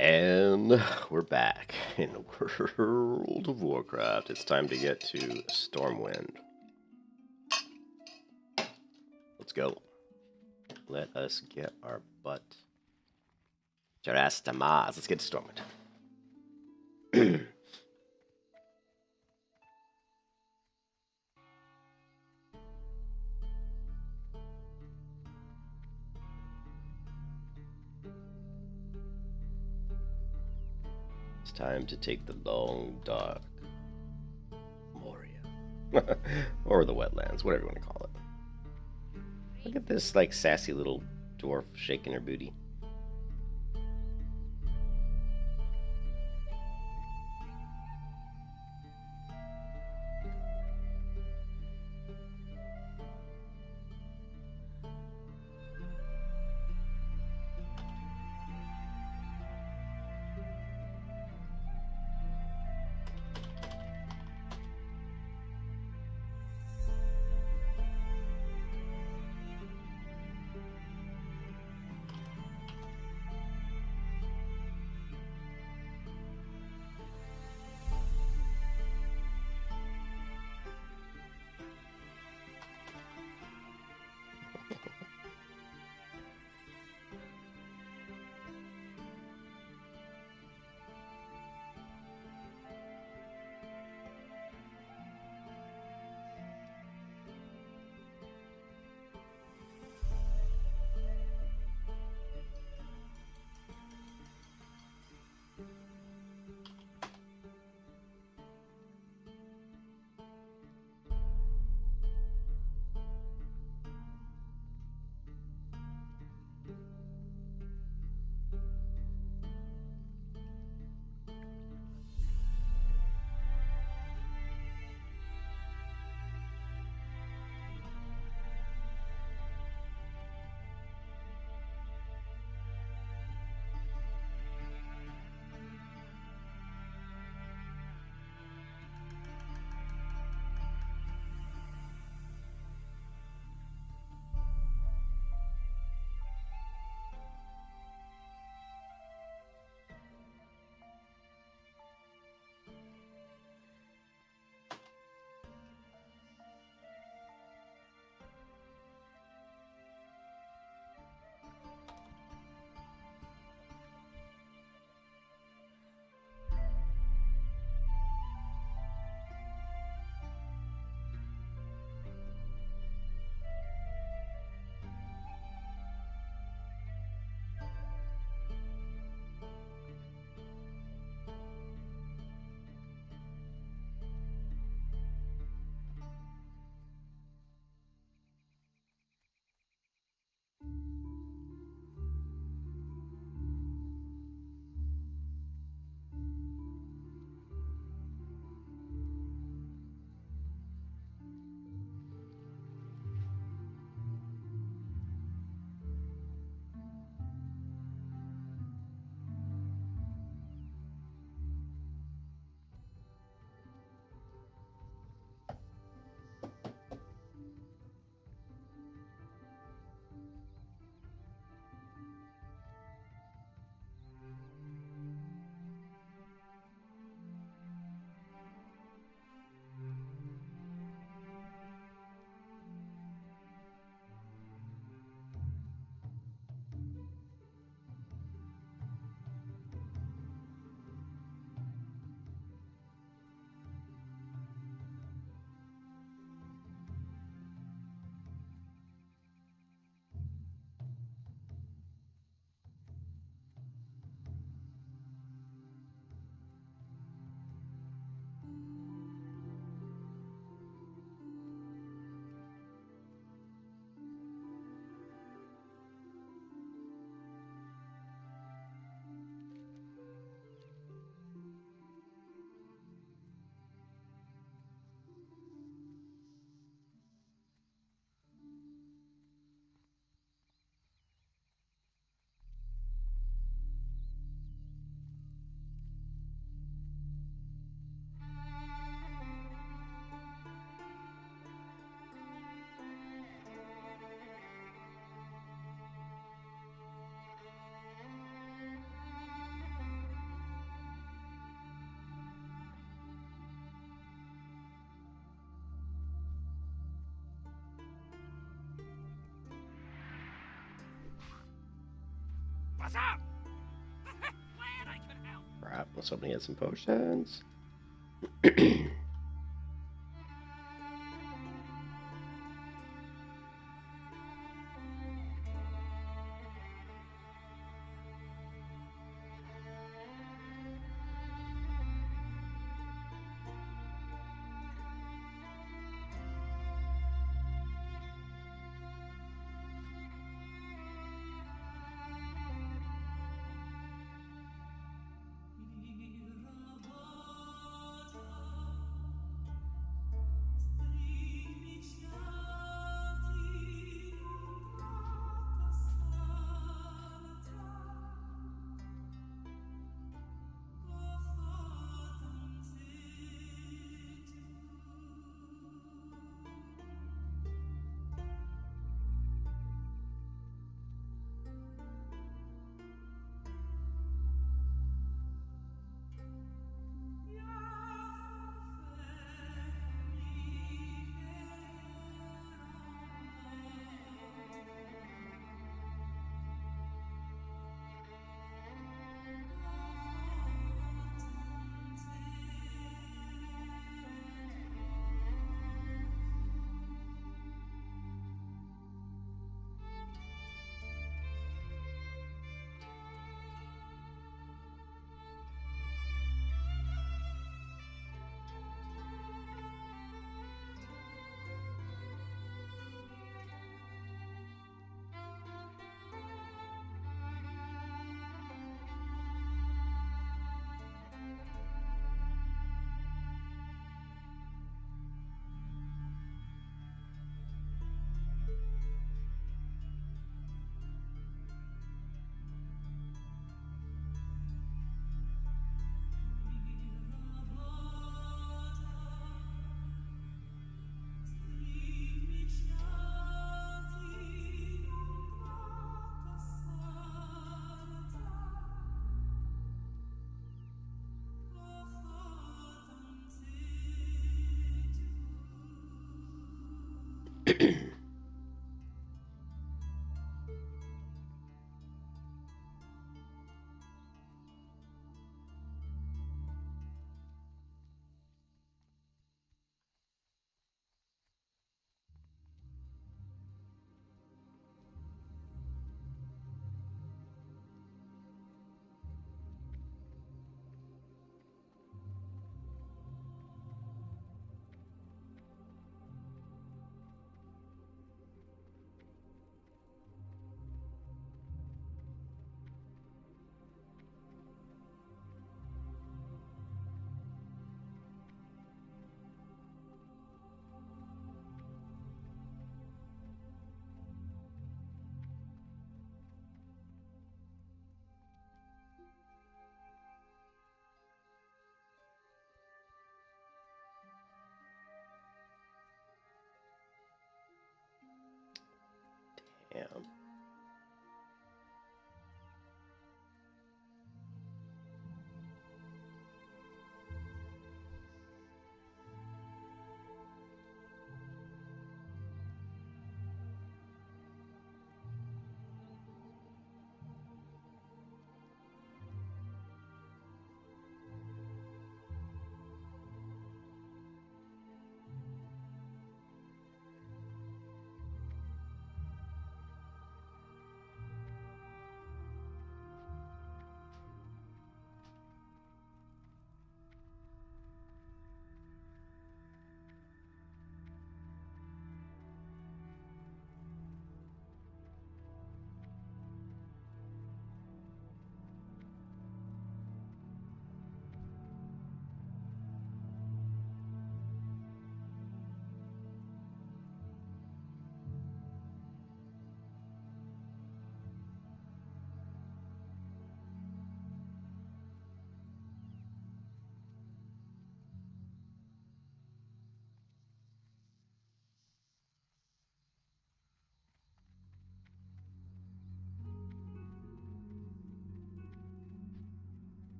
And we're back in the world of Warcraft. It's time to get to Stormwind. Let's go. Let us get our butt. Jarastamaz. Let's get to Stormwind. It's time to take the long, dark Moria. Or the wetlands, whatever you want to call it. Look at this, like, sassy little dwarf shaking her booty. What's up? Glad I could help. Crap, let's hope he has some potions. Damn.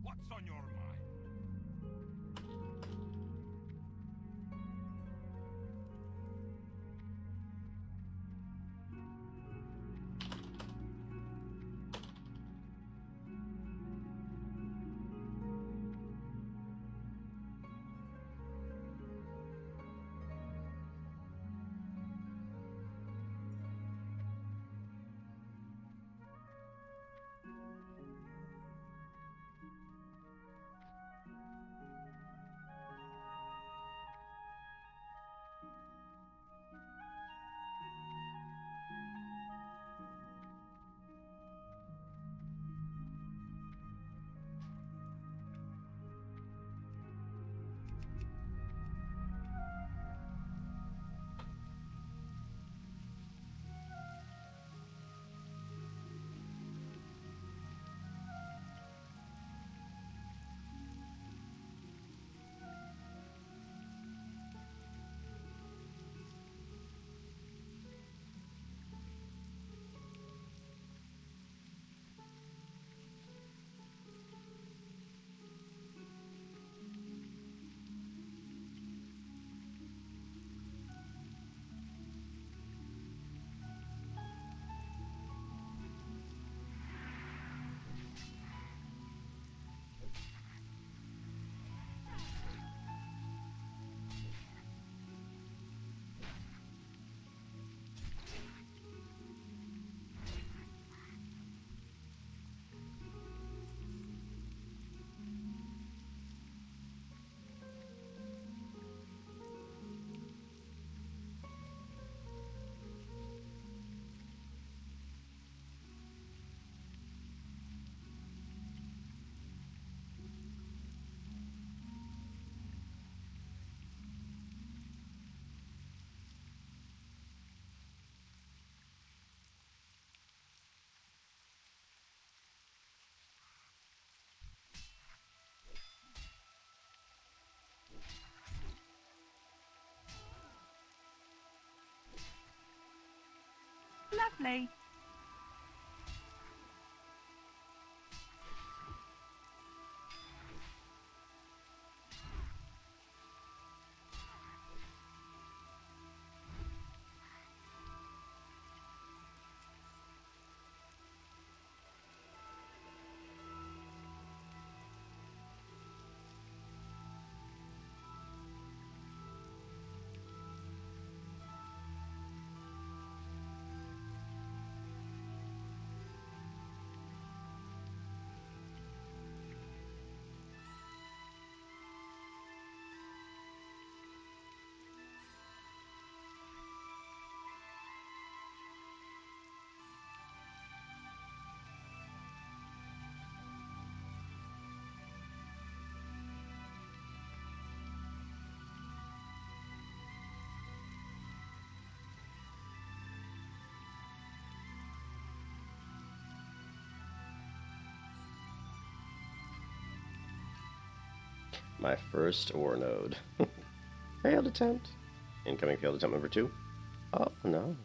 What's on your mind? Lovely. My first ore node. Failed attempt. Incoming failed attempt number 2. Oh, no.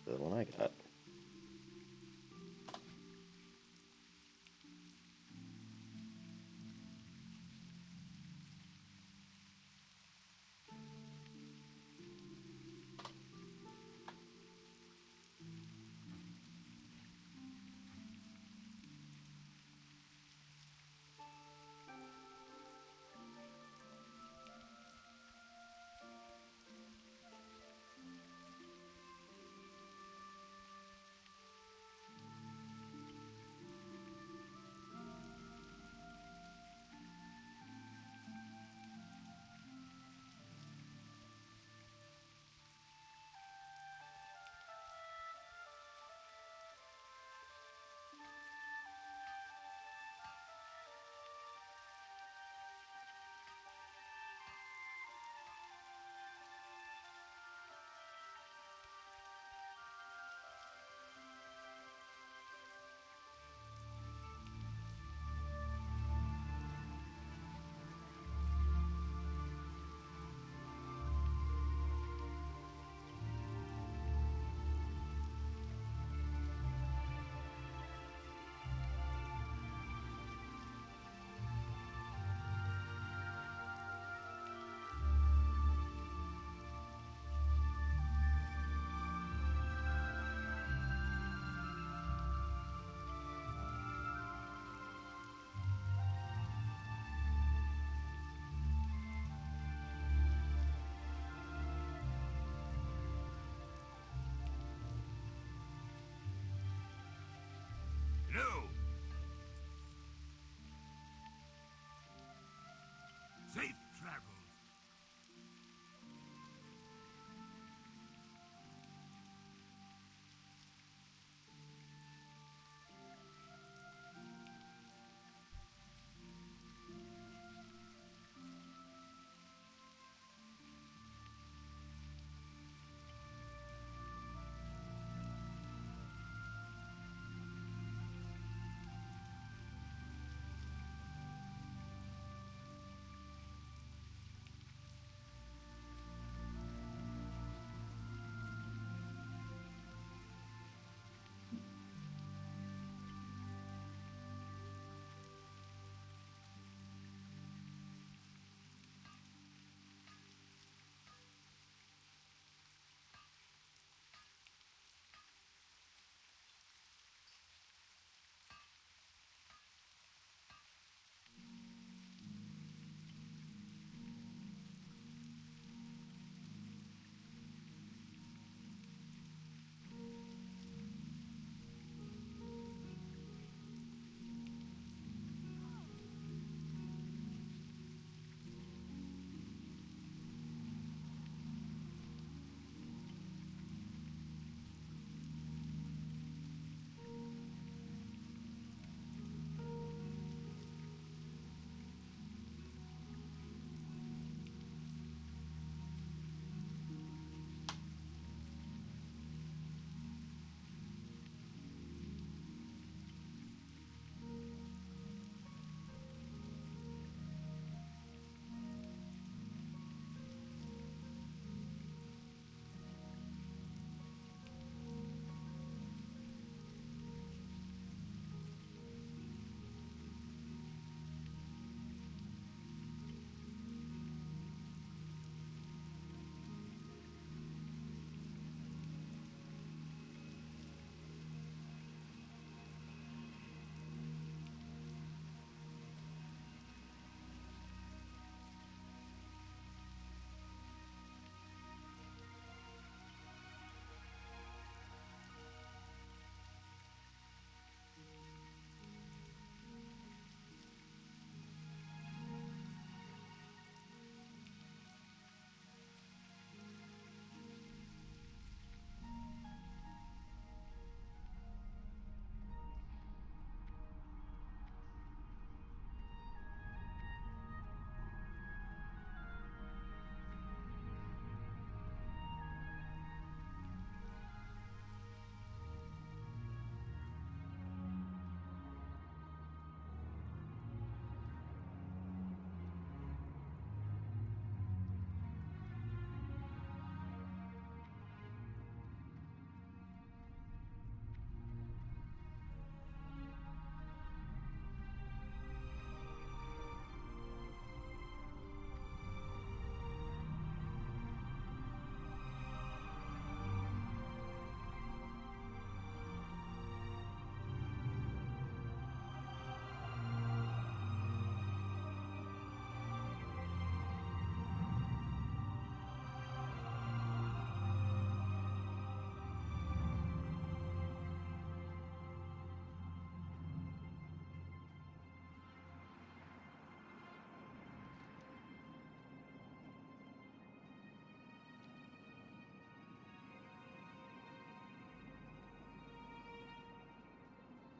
The one I got.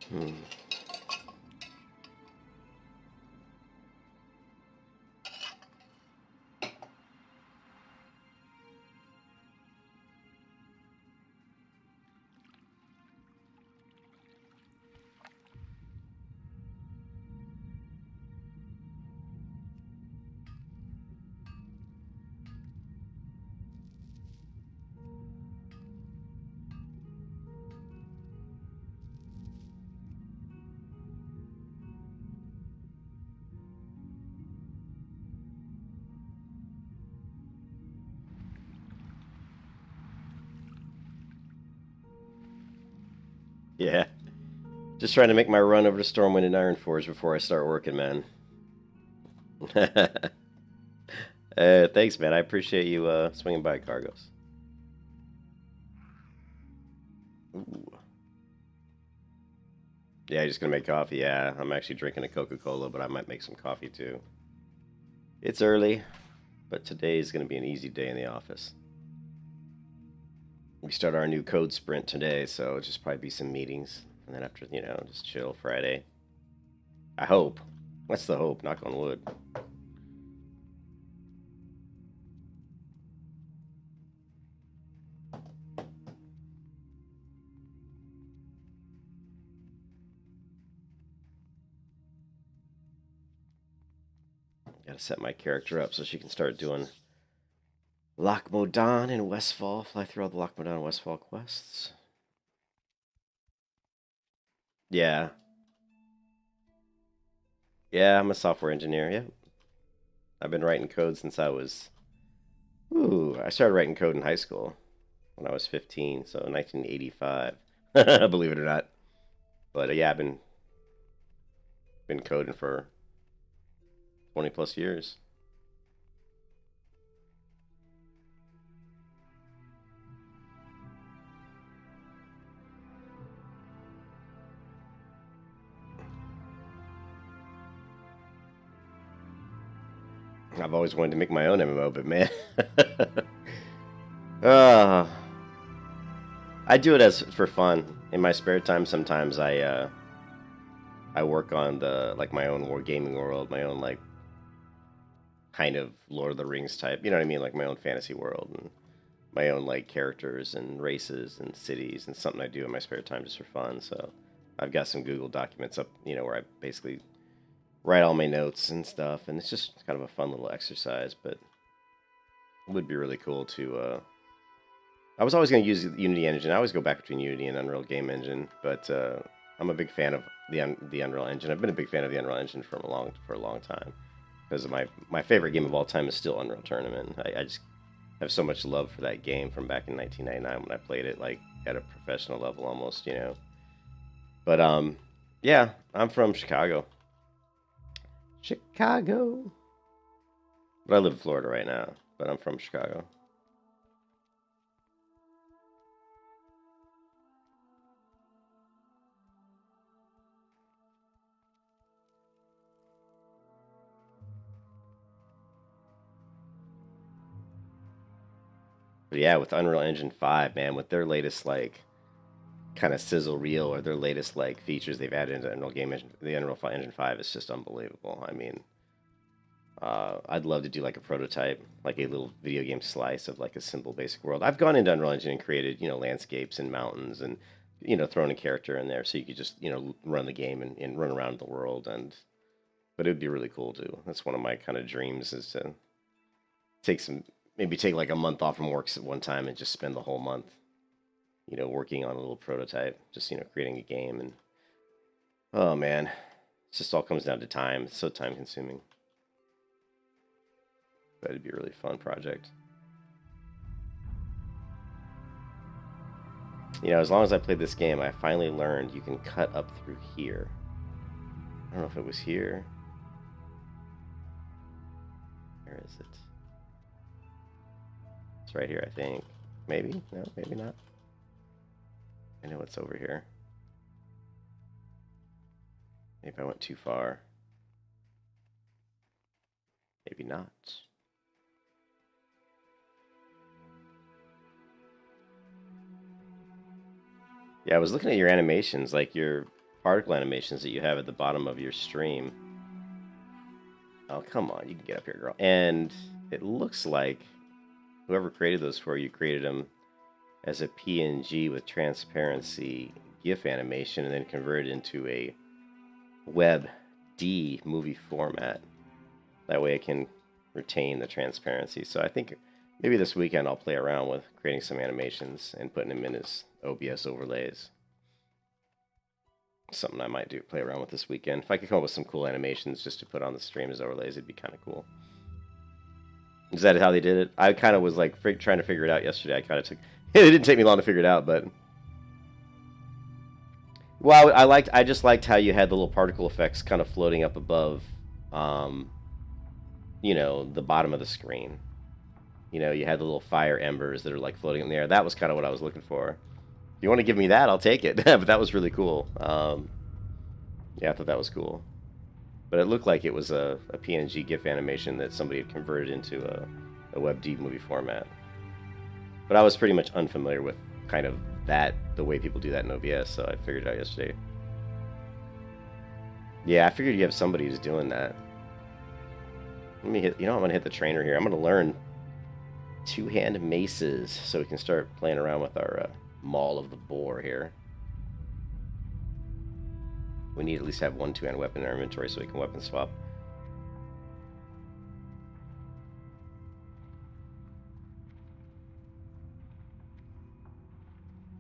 Hmm. Yeah. Just trying to make my run over to Stormwind and Ironforge before I start working, man. Thanks, man. I appreciate you swinging by, Cargos. Ooh. Yeah, you're just gonna make coffee. Yeah, I'm actually drinking a Coca-Cola, but I might make some coffee too. It's early, but today is gonna be an easy day in the office. We start our new code sprint today, so it'll just probably be some meetings, and then after, just chill Friday. I hope. That's the hope. Knock on wood. Gotta set my character up so she can start doing Loch Modan and Westfall. Fly through all the Loch Modan and Westfall quests. Yeah. Yeah, I'm a software engineer. Yeah. I've been writing code since I was. Ooh, I started writing code in high school when I was 15, so 1985. Believe it or not. But yeah, I've been coding for 20 plus years. I've always wanted to make my own MMO, but man, uh, I do it as for fun in my spare time. Sometimes I work on my own war gaming world, my own like kind of Lord of the Rings type. You know what I mean? Like my own fantasy world and my own like characters and races and cities and something I do in my spare time just for fun. So I've got some Google documents up, where I basically write all my notes and stuff, and it's just kind of a fun little exercise. But it would be really cool to. I was always going to use the Unity engine. I always go back between Unity and Unreal Game Engine, but I'm a big fan of the Unreal Engine. I've been a big fan of the Unreal Engine for a long time because my favorite game of all time is still Unreal Tournament. I just have so much love for that game from back in 1999 when I played it like at a professional level almost. But yeah, I'm from Chicago. Chicago. But I live in Florida right now, but I'm from Chicago. But yeah, with Unreal Engine 5, man, with their latest like kind of sizzle reel or their latest like features they've added into Unreal Game Engine, the Unreal Engine 5 is just unbelievable. I mean, I'd love to do like a prototype, like a little video game slice of like a simple basic world. I've gone into Unreal Engine and created, landscapes and mountains and, thrown a character in there so you could just, run the game and run around the world. But it would be really cool too. That's one of my kind of dreams is to maybe take like a month off from work at one time and just spend the whole month, working on a little prototype, just, creating a game. And oh man, it just all comes down to time. It's so time consuming. But it'd be a really fun project. As long as I played this game, I finally learned you can cut up through here. I don't know if it was here. Where is it? It's right here, I think. Maybe? No, maybe not. I know it's over here. Maybe I went too far. Maybe not. Yeah, I was looking at your animations, like your particle animations that you have at the bottom of your stream. Oh, come on. You can get up here, girl. And it looks like whoever created those for you created them as a PNG with transparency GIF animation and then converted into a WebD movie format. That way it can retain the transparency. So I think maybe this weekend I'll play around with creating some animations and putting them in as OBS overlays. Something I might play around with this weekend. If I could come up with some cool animations just to put on the stream as overlays, it'd be kind of cool. Is that how they did it? I kind of was like trying to figure it out yesterday. I kind of took... It didn't take me long to figure it out, but... Well, I just liked how you had the little particle effects kind of floating up above, you know, the bottom of the screen. You know, you had the little fire embers that are like floating in the air. That was kind of what I was looking for. If you want to give me that, I'll take it. But that was really cool. Yeah, I thought that was cool. But it looked like it was a PNG GIF animation that somebody had converted into a WebD movie format. But I was pretty much unfamiliar with kind of that, the way people do that in OBS, so I figured it out yesterday. Yeah, I figured you have somebody who's doing that. Let me hit, you know, I'm going to hit the trainer here. I'm going to learn two-hand maces so we can start playing around with our Maul of the Boar here. We need to at least have one two-hand weapon in our inventory so we can weapon swap.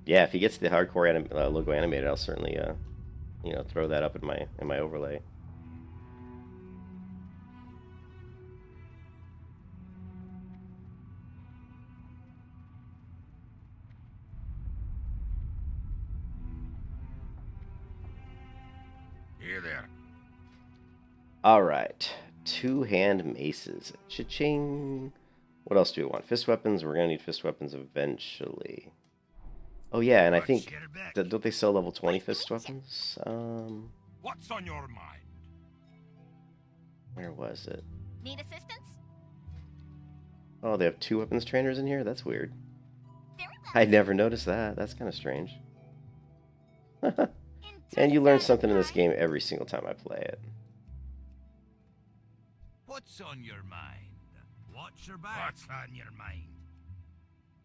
Yeah, if he gets the hardcore logo animated, I'll certainly, you know, throw that up in my overlay. Here there. All right, two-hand maces. Cha-ching. What else do we want? Fist weapons. We're gonna need fist weapons eventually. Oh yeah, and I think don't they sell level 20 fist weapons? What's on your mind? Where was it? Need assistance? Oh, they have two weapons trainers in here? That's weird. Very well. I never noticed that. That's kind of strange. And you learn something in this game every single time I play it. What's on your mind? Watch your back. What's on your mind?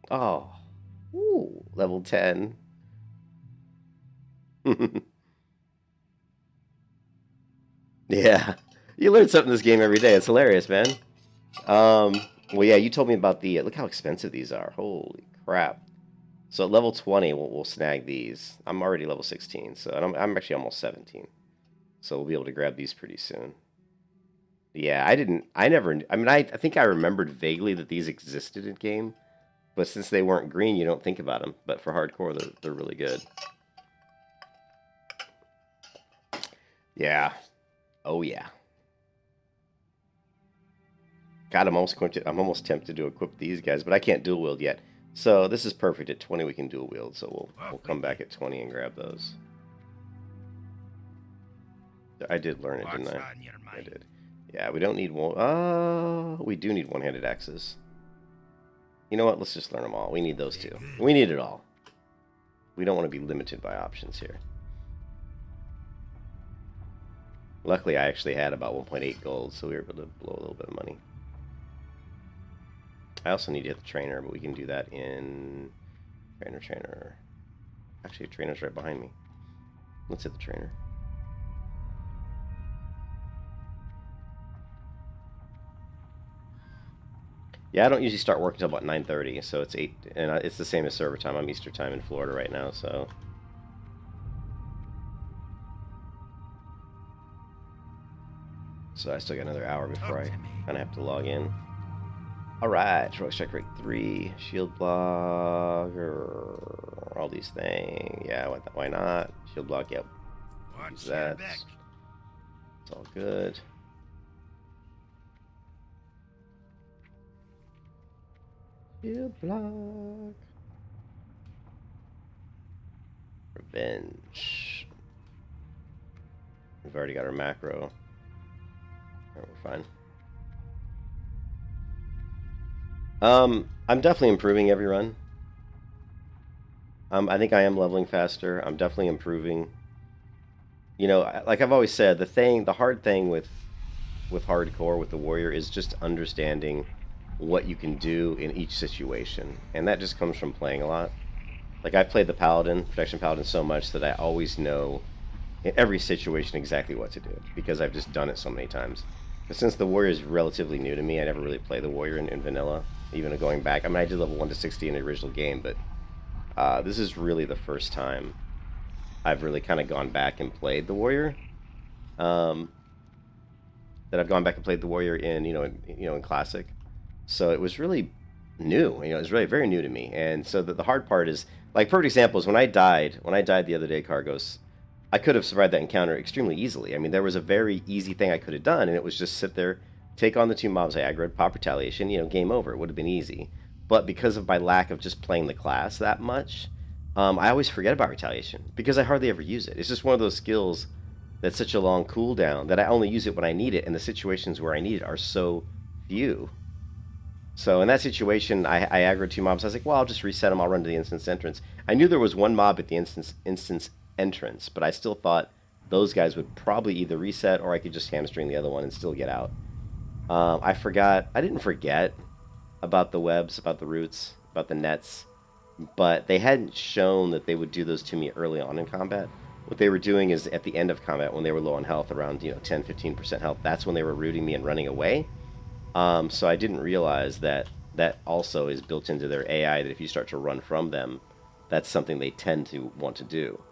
Oh. Ooh, level 10. Yeah. You learn something in this game every day. It's hilarious, man. Well, yeah, you told me about the... look how expensive these are. Holy crap. So at level 20, we'll snag these. I'm already level 16, so I'm actually almost 17. So we'll be able to grab these pretty soon. Yeah, I mean, I think I remembered vaguely that these existed in game. But since they weren't green, you don't think about them. But for hardcore, they're really good. Yeah. Oh, yeah. God, I'm almost tempted to equip these guys, but I can't dual wield yet. So this is perfect. At 20, we can dual wield. So we'll come back at 20 and grab those. I did learn it, didn't I? I did. Yeah, we don't need one. We do need one-handed axes. You know what? Let's just learn them all. We need those two. We need it all. We don't want to be limited by options here. Luckily, I actually had about 1.8 gold, so we were able to blow a little bit of money. I also need to hit the trainer, but we can do that in... Trainer. Actually, the trainer's right behind me. Let's hit the trainer. Yeah, I don't usually start work until about 9:30, so it's 8, and it's the same as server time. I'm Eastern time in Florida right now, so... So I still got another hour before I kind of have to log in. Alright, Heroic Strike Rate 3, Shield Block, all these things. Yeah, why not? Shield Block, yep. Use that. It's all good. Shield Block. Revenge. We've already got our macro. Alright, we're fine. I'm definitely improving every run. I think I am leveling faster. I'm definitely improving. You know, like I've always said, the hard thing with hardcore with the warrior is just understanding what you can do in each situation, and that just comes from playing a lot. Like I've played the paladin, protection paladin, so much that I always know in every situation exactly what to do because I've just done it so many times. But since the warrior is relatively new to me, I never really played the warrior in vanilla, even going back. I mean, I did level 1 to 60 in the original game, but this is really the first time I've really kind of gone back and played the warrior. Um, that I've gone back and played the warrior in in classic. So it was really new. It was really very new to me. And so the hard part is like perfect example is when I died. When I died the other day, Cargos, I could have survived that encounter extremely easily. I mean, there was a very easy thing I could have done, and it was just sit there, take on the 2 mobs I aggroed, pop retaliation. Game over. It would have been easy. But because of my lack of just playing the class that much, I always forget about retaliation because I hardly ever use it. It's just one of those skills that's such a long cooldown that I only use it when I need it, and the situations where I need it are so few. So in that situation, I aggroed 2 mobs. I was like, well, I'll just reset them. I'll run to the instance entrance. I knew there was 1 mob at the instance entrance, but I still thought those guys would probably either reset or I could just hamstring the other one and still get out. I forgot. I didn't forget about the webs, about the roots, about the nets, but they hadn't shown that they would do those to me early on in combat. What they were doing is at the end of combat, when they were low on health, around 10-15% health, that's when they were rooting me and running away. So I didn't realize that that also is built into their AI, that if you start to run from them, that's something they tend to want to do.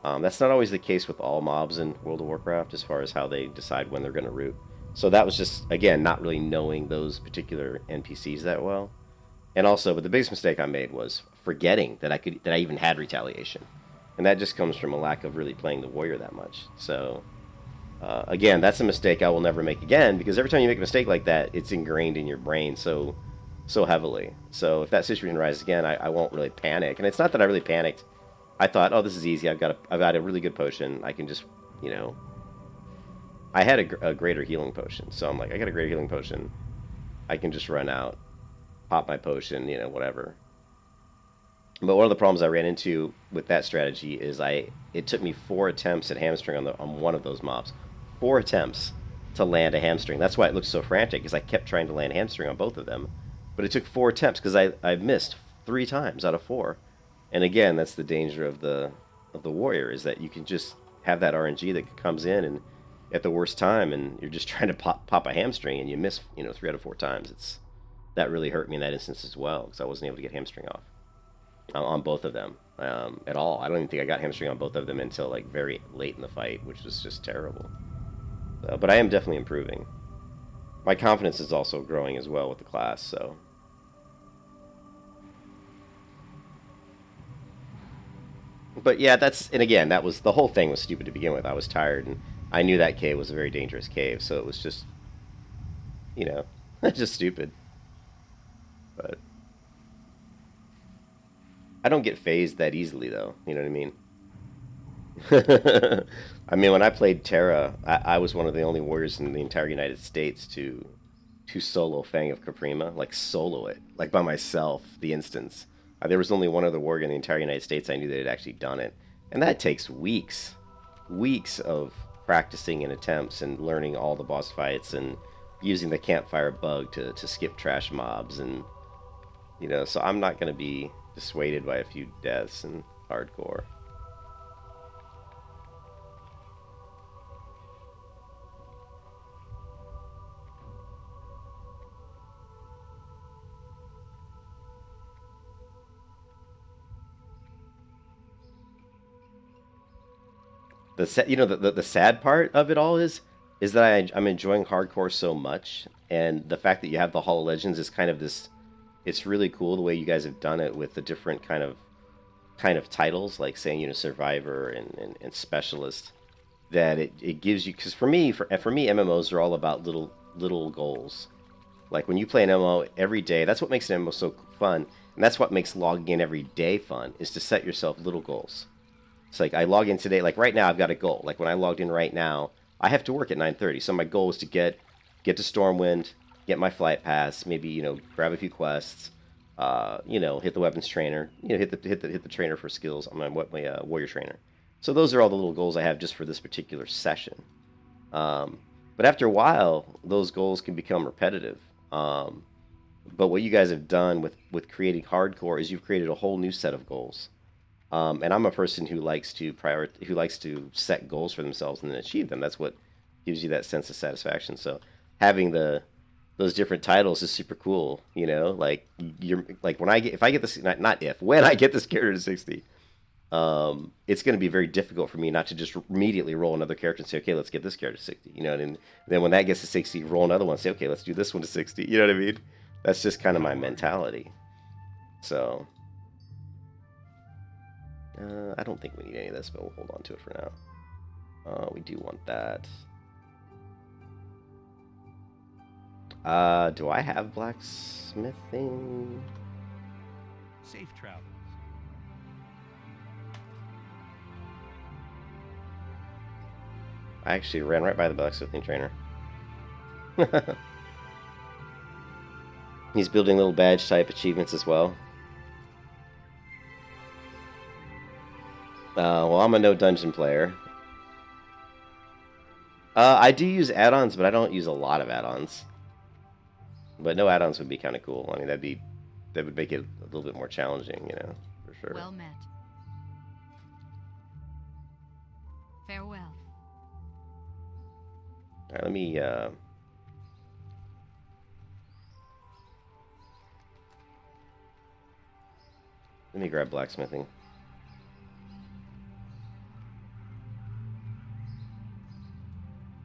That's not always the case with all mobs in World of Warcraft as far as how they decide when they're going to root. So that was just, again, not really knowing those particular NPCs that well. And also, but the biggest mistake I made was forgetting that I even had retaliation. And that just comes from a lack of really playing the warrior that much. So again, that's a mistake I will never make again, because every time you make a mistake like that, it's ingrained in your brain so heavily. So if that situation arises again, I won't really panic. And it's not that I really panicked. I thought, oh, this is easy. I've got a really good potion. I can just, I had a greater healing potion. So I'm like, I got a greater healing potion. I can just run out, pop my potion, whatever. But one of the problems I ran into with that strategy is it took me 4 attempts at hamstring on one of those mobs. 4 attempts to land a hamstring. That's why it looked so frantic, because I kept trying to land hamstring on both of them. But it took 4 attempts because I missed 3 times out of 4. And again, that's the danger of the warrior, is that you can just have that RNG that comes in and at the worst time, and you're just trying to pop a hamstring and you miss 3 out of 4 times. That really hurt me in that instance as well, because I wasn't able to get hamstring off on both of them at all. I don't even think I got hamstring on both of them until like very late in the fight, which was just terrible. But I am definitely improving. My confidence is also growing as well with the class, so. But yeah, and again, the whole thing was stupid to begin with. I was tired, and I knew that cave was a very dangerous cave, so it was just, just stupid. But I don't get phased that easily, though. You know what I mean? I mean, when I played Terra, I was one of the only warriors in the entire United States to solo Fang of Caprima, like solo it, like by myself, the instance. There was only one other warrior in the entire United States I knew that had actually done it. And that takes weeks of practicing and attempts and learning all the boss fights and using the campfire bug to skip trash mobs. And, so I'm not going to be dissuaded by a few deaths in hardcore. The sad part of it all is that I'm enjoying hardcore so much, and the fact that you have the Hall of Legends is kind of this. It's really cool the way you guys have done it with the different kind of titles, like saying Survivor and Specialist. That it gives you, because for me MMOs are all about little goals. Like when you play an MMO every day, that's what makes an MMO so fun, and that's what makes logging in every day fun, is to set yourself little goals. It's like I log in today, like right now I've got a goal. Like when I logged in right now, I have to work at 9:30. So my goal is to get to Stormwind, get my flight pass, maybe grab a few quests, hit the weapons trainer, hit the trainer for skills. I'm my warrior trainer, So those are all the little goals I have just for this particular session. But after a while, those goals can become repetitive. But what you guys have done with creating hardcore is you've created a whole new set of goals. And I'm a person who likes to set goals for themselves and then achieve them. That's what gives you that sense of satisfaction. So having those different titles is super cool. You know, like when I get this, when I get this character to 60, it's going to be very difficult for me not to just immediately roll another character and say, okay, let's get this character to 60. You know, and then when that gets to 60, roll another one, and say, okay, let's do this one to 60. You know what I mean? That's just kind of my mentality. So I don't think we need any of this, but we'll hold on to it for now. We do want that. Do I have blacksmithing? Safe travels. I actually ran right by the blacksmithing trainer. He's building little badge type achievements as well. Well, I'm a no dungeon player. I do use add-ons, but I don't use a lot of add-ons. But no add-ons would be kind of cool. I mean, that would make it a little bit more challenging, you know, for sure. Well met. Farewell. All right, let me grab blacksmithing.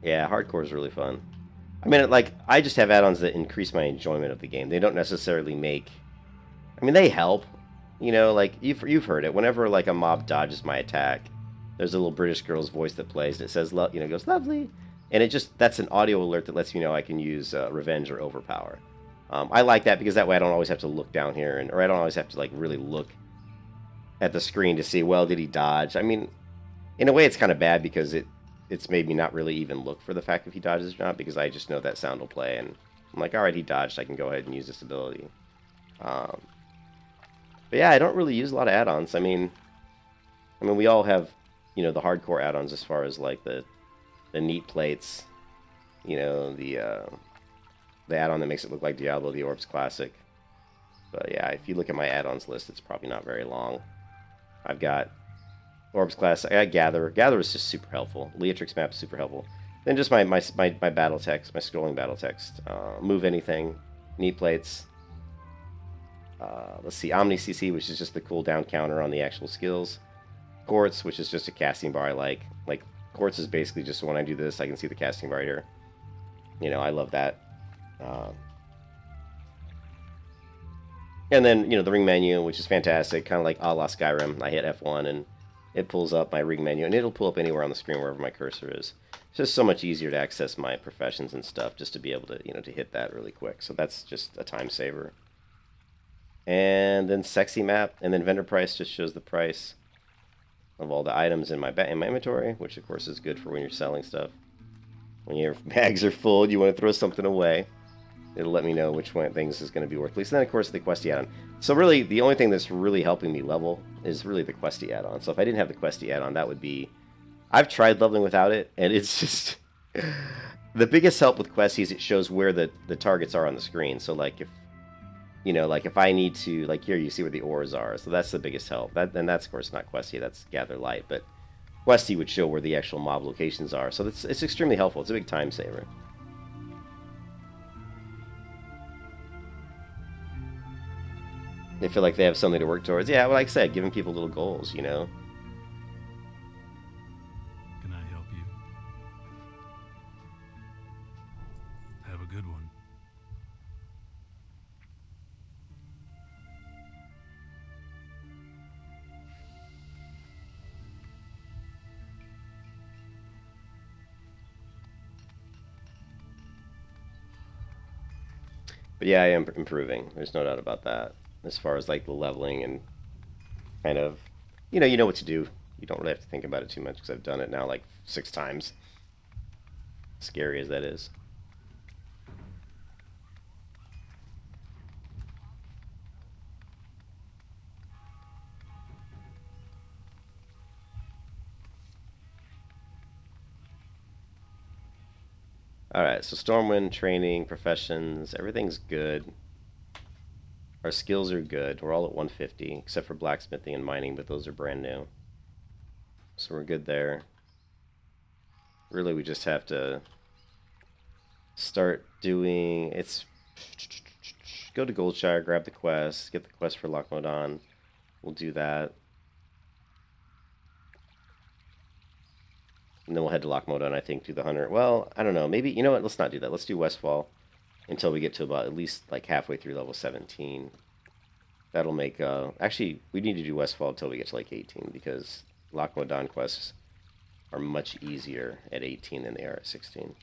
Yeah, hardcore is really fun. I mean, I just have add-ons that increase my enjoyment of the game. They don't necessarily make... I mean, they help. You know, like, you've heard it. Whenever, like, a mob dodges my attack, there's a little British girl's voice that plays, and it says, you know, goes, lovely. And that's an audio alert that lets me know I can use revenge or overpower. I like that because that way I don't always have to look down here, or I don't always have to, like, really look at the screen to see, well, did he dodge? I mean, in a way it's kind of bad because it's made me not really even look for the fact if he dodges or not, because I just know that sound will play, and I'm like, alright, he dodged, I can go ahead and use this ability. But yeah, I don't really use a lot of add-ons. I mean, we all have, you know, the hardcore add-ons as far as, like, the neat plates, you know, the add-on that makes it look like Diablo, the Orbs Classic. But yeah, if you look at my add-ons list, it's probably not very long. I've got Orbs Classic, I got Gather. Gather is just super helpful. Leatrix map is super helpful. Then just my battle text, my scrolling battle text. Move anything, neat plates. Let's see, Omni CC, which is just the cooldown counter on the actual skills. Quartz, which is just a casting bar I like. Like, Quartz is basically just when I do this, I can see the casting bar right here. You know, I love that. And then, you know, the ring menu, which is fantastic, kind of like a la Skyrim. I hit F1 and it pulls up my ring menu, and it'll pull up anywhere on the screen wherever my cursor is. It's just so much easier to access my professions and stuff just to be able to, you know, to hit that really quick. So that's just a time saver. And then Sexy Map, and then Vendor Price just shows the price of all the items in my inventory, which of course is good for when you're selling stuff. When your bags are full, you want to throw something away. It'll let me know which one things is going to be worth least. And then of course the Questy add-on. So really, the only thing that's really helping me level is really the Questy add-on. So if I didn't have the Questy add-on, that would be... I've tried leveling without it, and it's just... The biggest help with Questy is it shows where the targets are on the screen. So like if... You know, like if I need to... Like here you see where the ores are. So that's the biggest help. And that's of course not Questy, that's Gather Light. But Questy would show where the actual mob locations are. So it's extremely helpful. It's a big time saver. They feel like they have something to work towards. Yeah, well, like I said, giving people little goals, you know. Can I help you? Have a good one. But yeah, I am improving. There's no doubt about that. As far as like the leveling and kind of, you know what to do. You don't really have to think about it too much because I've done it now like 6 times. Scary as that is. Alright, so Stormwind, training, professions, everything's good. Our skills are good. We're all at 150, except for blacksmithing and mining, but those are brand new. So we're good there. Really, we just have to start doing... Go to Goldshire, grab the quest, get the quest for Lochmodon. We'll do that. And then we'll head to Lochmodon, I think, do the Hunter. Well, I don't know. Maybe, you know what? Let's not do that. Let's do Westfall until we get to about at least like halfway through level 17. That'll make... actually, we need to do Westfall until we get to like 18, because Lochmodon quests are much easier at 18 than they are at 16.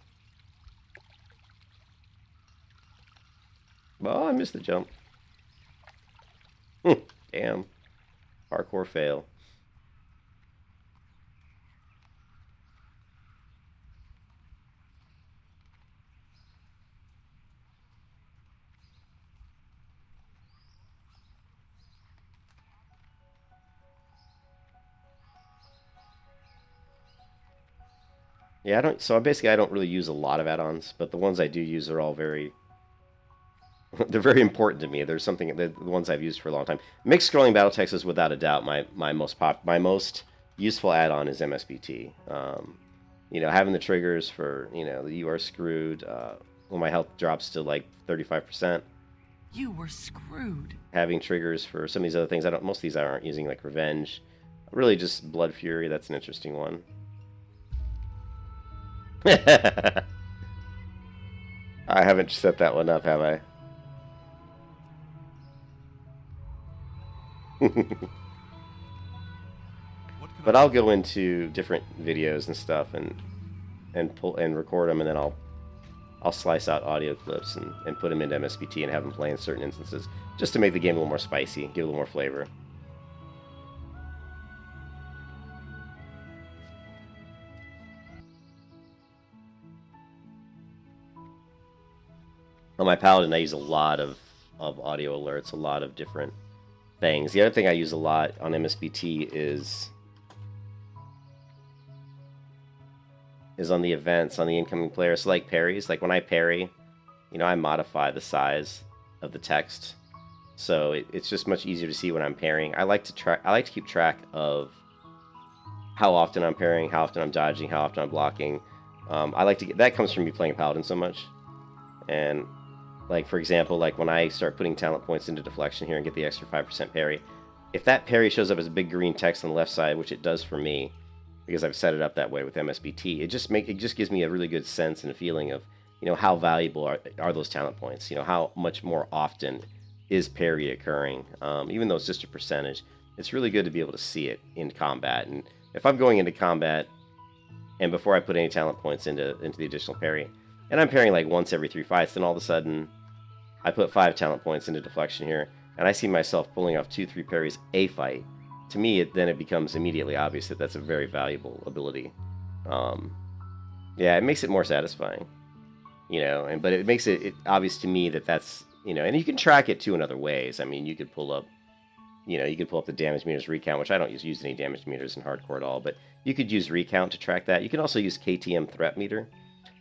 Oh, I missed the jump. Damn. Parkour fail. Yeah, I don't really use a lot of add-ons, but the ones I do use are all very... they're very important to me. There's something... the ones I've used for a long time. Mixed scrolling battle text is without a doubt my most useful add-on is MSBT. You know, having the triggers for, you know, the you are screwed, when my health drops to like 35%. You were screwed. Having triggers for some of these other things. Most of these I aren't using, like Revenge. Really just Blood Fury, that's an interesting one. I haven't set that one up, have I? But I'll go into different videos and stuff and pull and record them, and then I'll slice out audio clips and put them into MSBT and have them play in certain instances, just to make the game a little more spicy, give it a little more flavor. On my Paladin, I use a lot of audio alerts, a lot of different things. The other thing I use a lot on MSBT is on the events, on the incoming player. So like parries, like when I parry, you know, I modify the size of the text, so it's just much easier to see when I'm parrying. I like to keep track of how often I'm parrying, how often I'm dodging, how often I'm blocking. I like to get that comes from me playing Paladin so much, and like, for example, like when I start putting talent points into deflection here and get the extra 5% parry, if that parry shows up as big green text on the left side, which it does for me, because I've set it up that way with MSBT, it just gives me a really good sense and a feeling of, you know, how valuable are those talent points. You know, how much more often is parry occurring, even though it's just a percentage. It's really good to be able to see it in combat. And if I'm going into combat, and before I put any talent points into the additional parry, and I'm parrying like once every 3 fights, then all of a sudden I put 5 talent points into deflection here, and I see myself pulling off 2-3 parries a fight. To me, then it becomes immediately obvious that that's a very valuable ability. Yeah, it makes it more satisfying, you know. But it makes it obvious to me that that's, you know, and you can track it too in other ways. I mean, you could pull up, you know, you could pull up the damage meters recount, which I don't use any damage meters in hardcore at all, but you could use recount to track that. You can also use KTM threat meter.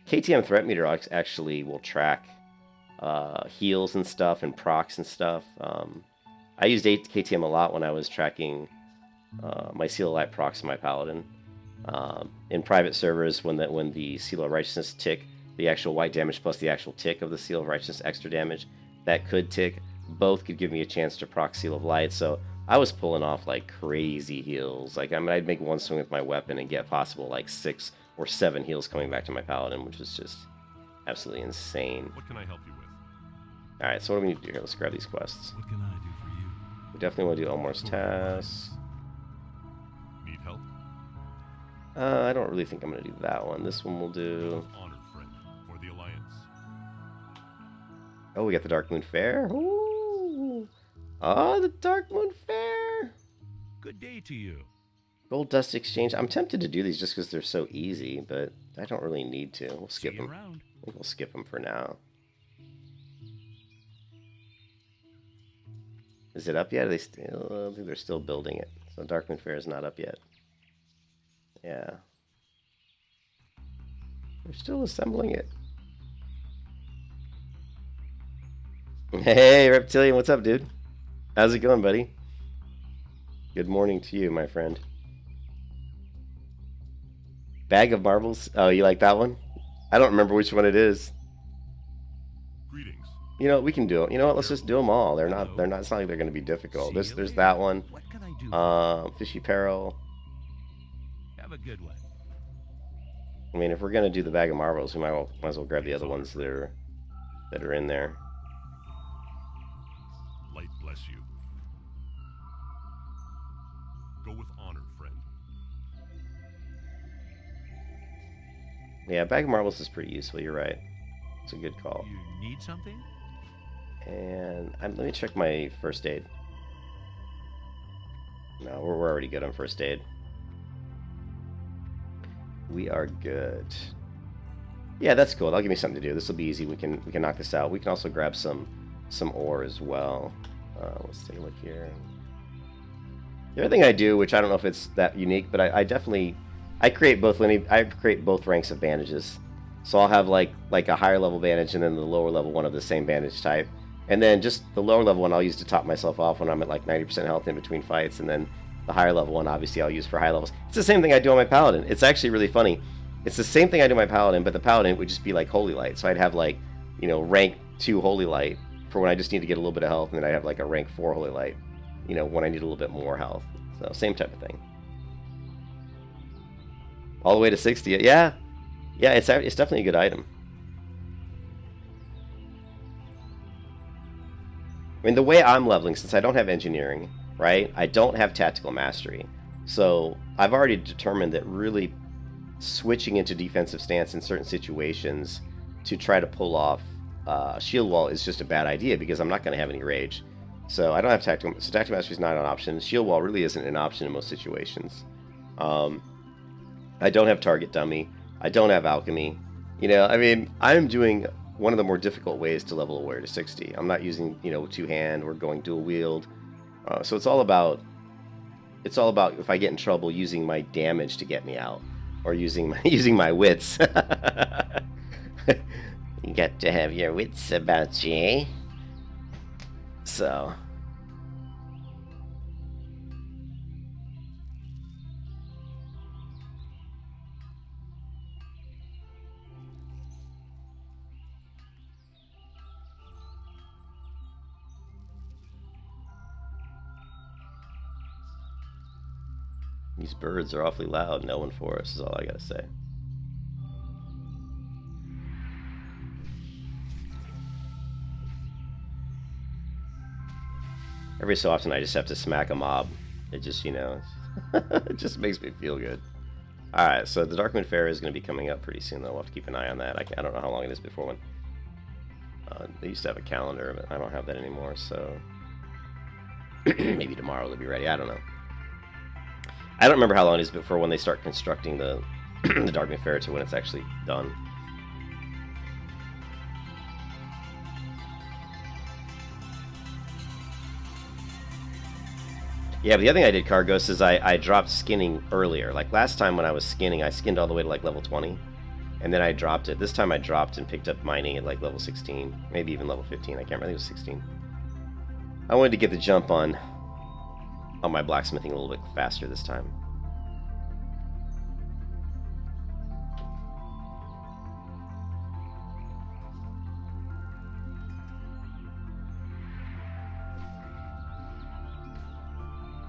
KTM threat meter actually will track heals and stuff and procs and stuff. I used KTM a lot when I was tracking my Seal of Light procs in my Paladin. In private servers, when the Seal of Righteousness tick, the actual white damage plus the actual tick of the Seal of Righteousness extra damage, that could tick. Both could give me a chance to proc Seal of Light, so I was pulling off like crazy heals. Like, I mean, I'd make one swing with my weapon and get possible like 6 or 7 heals coming back to my Paladin, which was just absolutely insane. What can I help you with? Alright, so what do we need to do here? Let's grab these quests. What can I do for you? We definitely want to do Elmore's task. Need help? I don't really think I'm going to do that one. This one we'll do... Honored friend for the Alliance. Oh, we got the Dark Moon Fair. Ooh. Oh, the Dark Moon Fair. Good day to you. Gold Dust Exchange. I'm tempted to do these just because they're so easy, but I don't really need to. We'll skip them. Around. I think we'll skip them for now. Is it up yet? Are they still? I think they're still building it. So Darkmoon Fair is not up yet. Yeah. They're still assembling it. Hey, Reptilian, what's up, dude? How's it going, buddy? Good morning to you, my friend. Bag of Marbles? Oh, you like that one? I don't remember which one it is. Greetings. You know, we can do it. You know what? Let's just do them all. They're not. It's not like they're going to be difficult. There's that one. What can I do? Fishy Peril. Have a good one. I mean, if we're going to do the Bag of Marbles, we might as well grab the other ones that are in there. Light bless you. Go with honor, friend. Yeah, Bag of Marbles is pretty useful. You're right. It's a good call. You need something? And let me check my first aid. No, we're already good on first aid. We are good. Yeah, that's cool. That'll give me something to do. This will be easy. We can knock this out. We can also grab some ore as well. Let's take a look here. The other thing I do, which I don't know if it's that unique, but I definitely create both ranks of bandages. So I'll have like a higher level bandage and then the lower level one of the same bandage type. And then just the lower level one I'll use to top myself off when I'm at like 90% health in between fights, and then the higher level one obviously I'll use for high levels. It's the same thing I do on my paladin. It's actually really funny. It's the same thing I do on my paladin, but the paladin would just be like holy light. So I'd have like, you know, rank 2 holy light for when I just need to get a little bit of health, and then I'd have like a rank 4 holy light, you know, when I need a little bit more health. So same type of thing. All the way to 60. Yeah, it's definitely a good item. I mean, the way I'm leveling, since I don't have engineering, right? I don't have tactical mastery. So I've already determined that really switching into defensive stance in certain situations to try to pull off shield wall is just a bad idea, because I'm not going to have any rage. So I don't have tactical. So tactical mastery is not an option. Shield wall really isn't an option in most situations. I don't have target dummy. I don't have alchemy. You know, I mean, I'm doing one of the more difficult ways to level a warrior to 60. I'm not using, you know, two-hand or going dual wield. So it's all about if I get in trouble, using my damage to get me out, or using my wits. You got to have your wits about you, eh? So. These birds are awfully loud. No one for us is all I gotta say. Every so often I just have to smack a mob. It just, you know, it just makes me feel good. Alright, so the Darkmoon Fair is going to be coming up pretty soon, though. We'll have to keep an eye on that. I don't know how long it is before one. They used to have a calendar, but I don't have that anymore, so maybe tomorrow they'll be ready. I don't know. I don't remember how long it is before when they start constructing the the Darkmoon Fair to when it's actually done. Yeah, but the other thing I did, Cargos, is I dropped skinning earlier. Like last time when I was skinning, I skinned all the way to like level 20. And then I dropped it. This time I dropped and picked up mining at like level 16. Maybe even level 15. I can't remember. I think it was 16. I wanted to get the jump on my blacksmithing a little bit faster this time.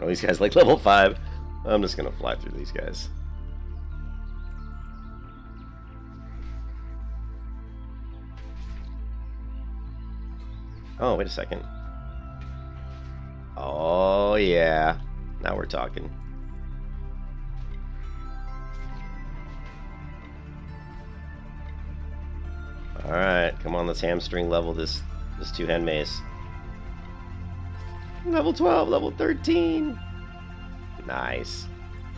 Oh, these guys like level 5. I'm just gonna fly through these guys. Oh, wait a second. Oh, yeah. Now we're talking. Alright, come on, let's hamstring level this two-hand mace. Level 12, level 13. Nice.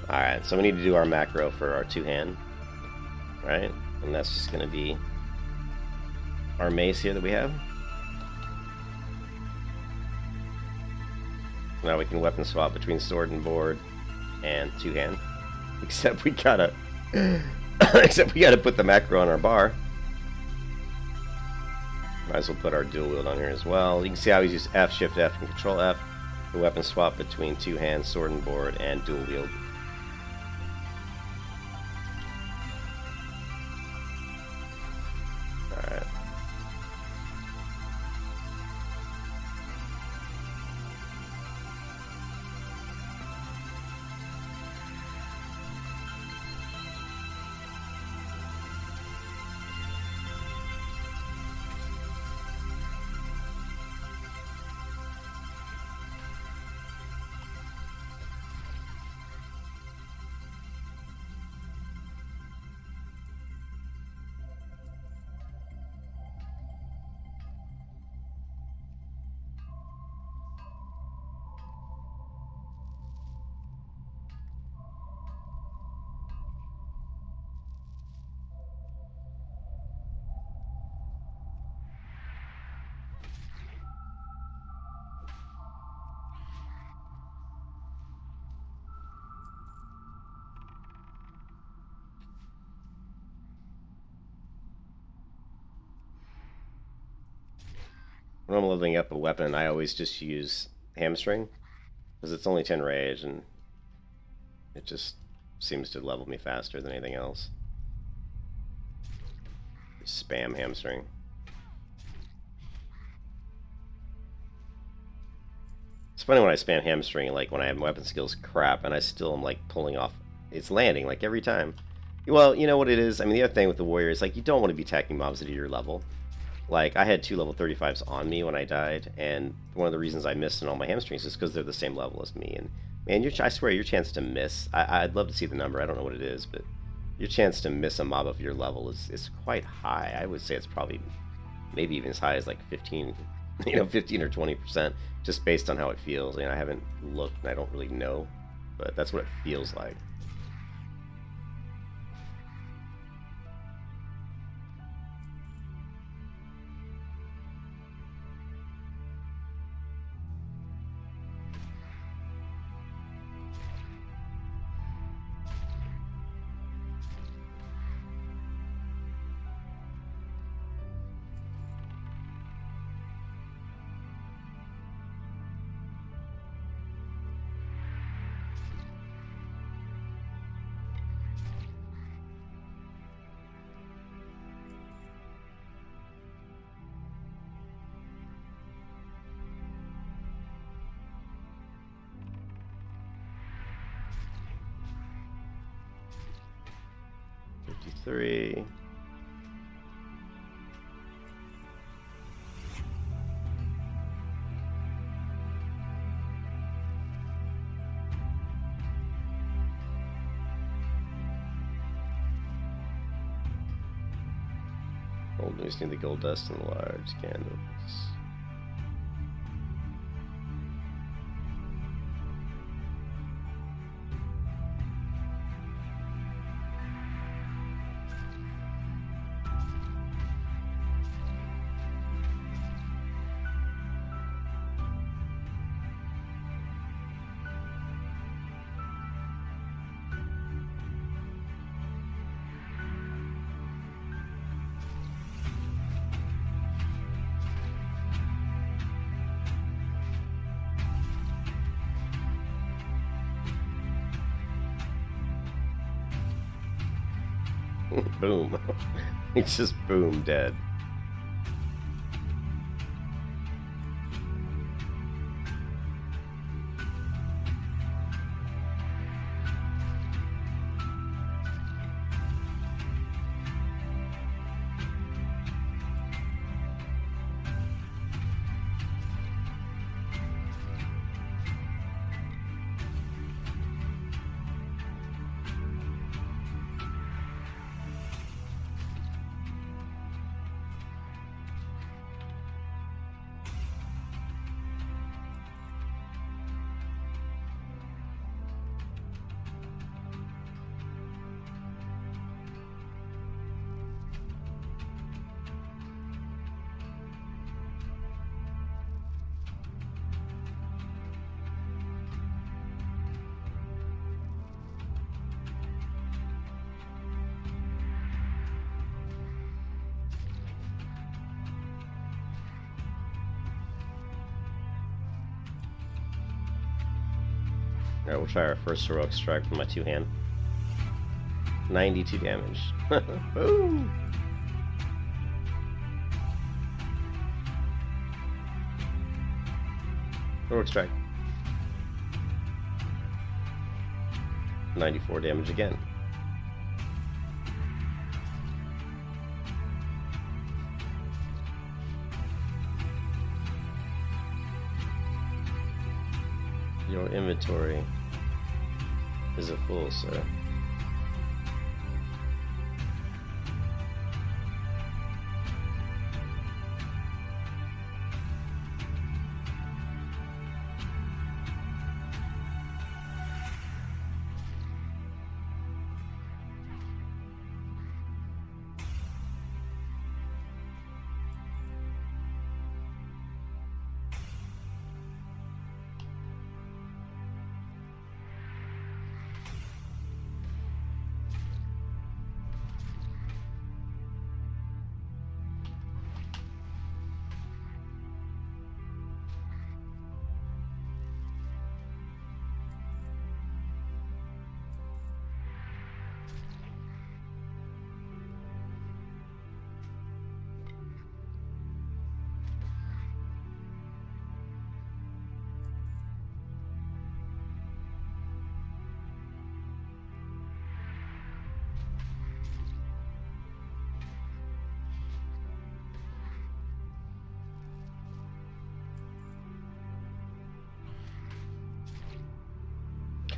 Alright, so we need to do our macro for our two-hand. Right? And that's just going to be our mace here that we have. Now we can weapon swap between sword and board and two-hand. Except we gotta put the macro on our bar. Might as well put our dual wield on here as well. You can see how we use F, Shift F, and Control F to weapon swap between two hands, sword and board, and dual wield. Alright. When I'm leveling up a weapon, I always just use hamstring, because it's only 10 rage, and it just seems to level me faster than anything else. Just spam hamstring. It's funny when I spam hamstring, like when I have my weapon skills crap, and I still am like pulling off. It's landing like every time. Well, you know what it is? I mean, the other thing with the warrior is like you don't want to be attacking mobs at your level. Like, I had 2 level 35s on me when I died, and one of the reasons I missed in all my hamstrings is because they're the same level as me. And, man, I swear, your chance to miss, I'd love to see the number, I don't know what it is, but your chance to miss a mob of your level is quite high. I would say it's probably maybe even as high as, like, 15, 15 or 20%, just based on how it feels. I mean, I haven't looked, and I don't really know, but that's what it feels like. Three. Gold, we just need the gold dust and the large candles. Boom. It's just boom, dead. Alright, we'll try our first heroic strike with my two-hand. 92 damage. Boom! Heroic strike. 94 damage again. Your inventory is a full, sir.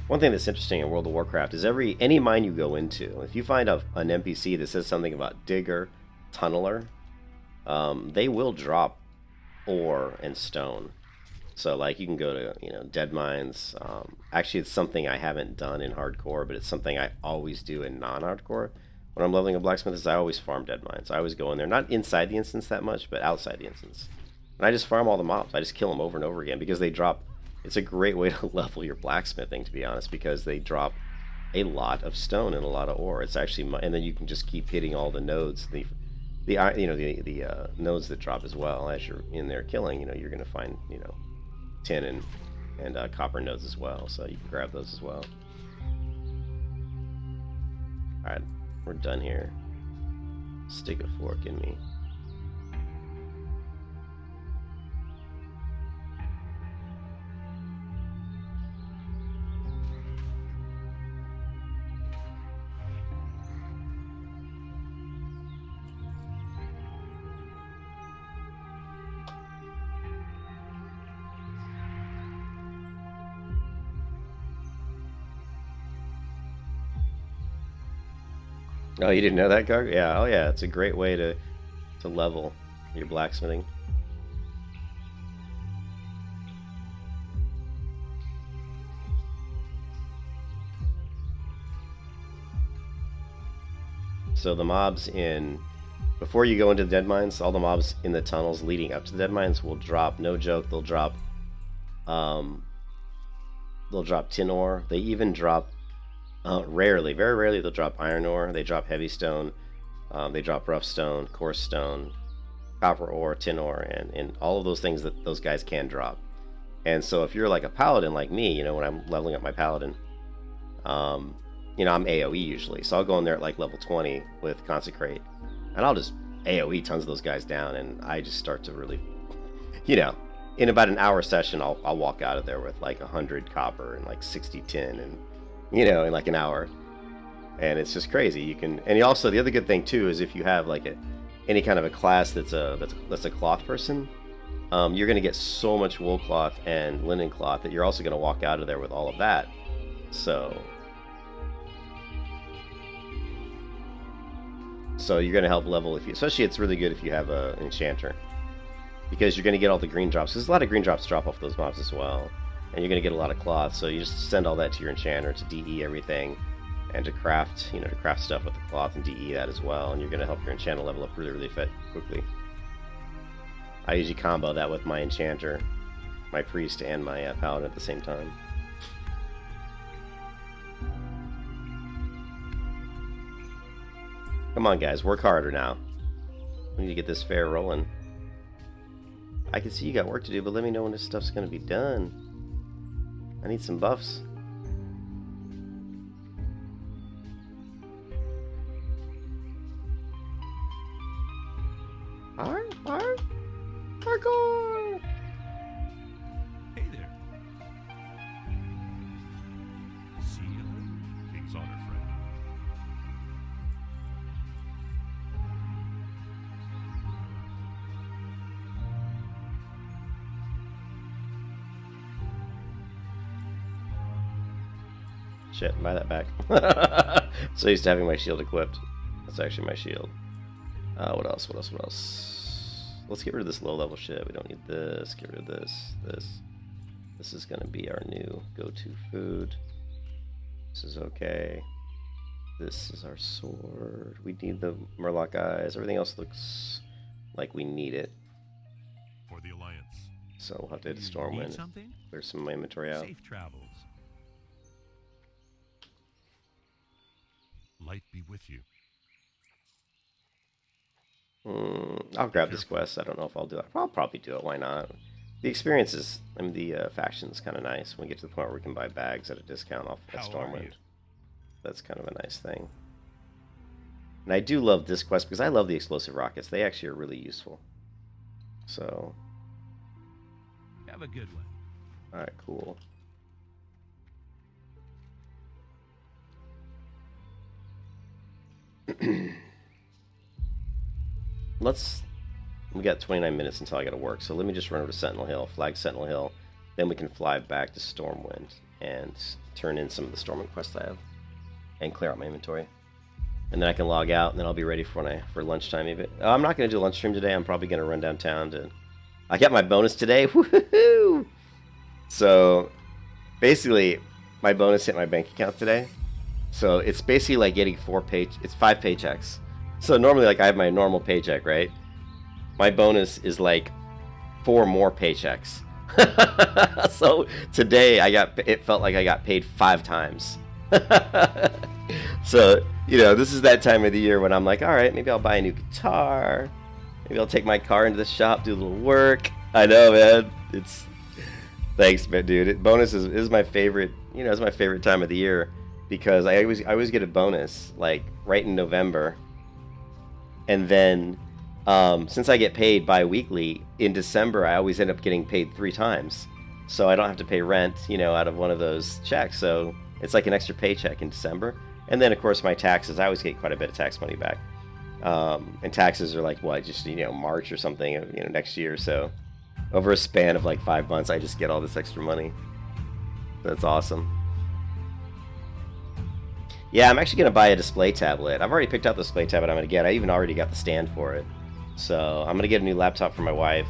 One thing that's interesting in World of Warcraft is any mine you go into, if you find an NPC that says something about digger, tunneler, they will drop ore and stone. So like you can go to dead mines. Actually, it's something I haven't done in hardcore, but it's something I always do in non-hardcore. When I'm leveling a blacksmith, is I always farm dead mines. I always go in there, not inside the instance that much, but outside the instance. And I just farm all the mobs. I just kill them over and over again because they drop. It's a great way to level your blacksmithing, to be honest, because they drop a lot of stone and a lot of ore. It's actually, and then you can just keep hitting all the nodes, the nodes that drop as well as you're in there killing. You're going to find tin and copper nodes as well, so you can grab those as well. All right, we're done here. Stick a fork in me. Oh, you didn't know that, Garg? Yeah, oh yeah, it's a great way to level your blacksmithing. So the mobs before you go into the dead mines, all the mobs in the tunnels leading up to the dead mines will drop, no joke, they'll drop tin ore. They even drop rarely, very rarely, they'll drop iron ore. They drop heavy stone. They drop rough stone, coarse stone, copper ore, tin ore, and all of those things that those guys can drop. And so if you're like a paladin like me, when I'm leveling up my paladin, I'm AoE usually. So I'll go in there at like level 20 with Consecrate, and I'll just AoE tons of those guys down, and I just start to really, in about an hour session, I'll walk out of there with like 100 copper and like 60 tin and in like an hour, and it's just crazy. You can, and also the other good thing too is if you have like any kind of a class that's a cloth person, you're going to get so much wool cloth and linen cloth that you're also going to walk out of there with all of that. So you're going to help level especially it's really good if you have an enchanter, because you're going to get all the green drops. There's a lot of green drops drop off those mobs as well. And you're going to get a lot of cloth, so you just send all that to your enchanter to DE everything, and to craft, stuff with the cloth and DE that as well, and you're going to help your enchanter level up really, really quickly. I usually combo that with my enchanter, my priest, and my paladin at the same time. Come on, guys, work harder now. We need to get this fair rolling. I can see you got work to do, but let me know when this stuff's going to be done. I need some buffs. Shit, buy that back. So used to having my shield equipped. That's actually my shield. What else? What else? What else? Let's get rid of this low-level shit. We don't need this. Get rid of this. This is gonna be our new go-to food. This is okay. This is our sword. We need the Murloc eyes. Everything else looks like we need it. For the Alliance. So we'll have to hit a Stormwind. Clear some of my inventory out. Safe travels. Light be with you. I'll grab this quest. I don't know if I'll do it. I'll probably do it. Why not? The experience is, I mean, the faction's kind of nice. When we get to the point where we can buy bags at a discount off at Stormwind. That's kind of a nice thing. And I do love this quest because I love the explosive rockets. They actually are really useful. So. Have a good one. Alright, cool. We got 29 minutes until I gotta work, so let me just run over to Sentinel Hill, flag Sentinel Hill, then we can fly back to Stormwind and turn in some of the Stormwind quests I have and clear out my inventory. And then I can log out, and then I'll be ready for lunchtime even. I'm not gonna do a lunch stream today. I'm probably gonna run downtown to. I got my bonus today. Woohoo! So basically, my bonus hit my bank account today. So it's basically like getting 5 paychecks. So normally, like, I have my normal paycheck, right? My bonus is like 4 more paychecks. So today it felt like I got paid 5 times. So, you know, this is that time of the year when I'm like, all right, maybe I'll buy a new guitar. Maybe I'll take my car into the shop, do a little work. I know, man. Thanks, dude. Bonus is my favorite. You know, it's my favorite time of the year because I always get a bonus like right in November, and then since I get paid bi-weekly in December, I always end up getting paid 3 times, so I don't have to pay rent, you know, out of one of those checks. So it's like an extra paycheck in December, and then of course my taxes. I always get quite a bit of tax money back, and taxes are like what, just, you know, March or something, you know, next year. So over a span of like 5 months, I just get all this extra money. That's awesome. Yeah, I'm actually going to buy a display tablet. I've already picked out the display tablet I'm going to get. I even already got the stand for it. So I'm going to get a new laptop for my wife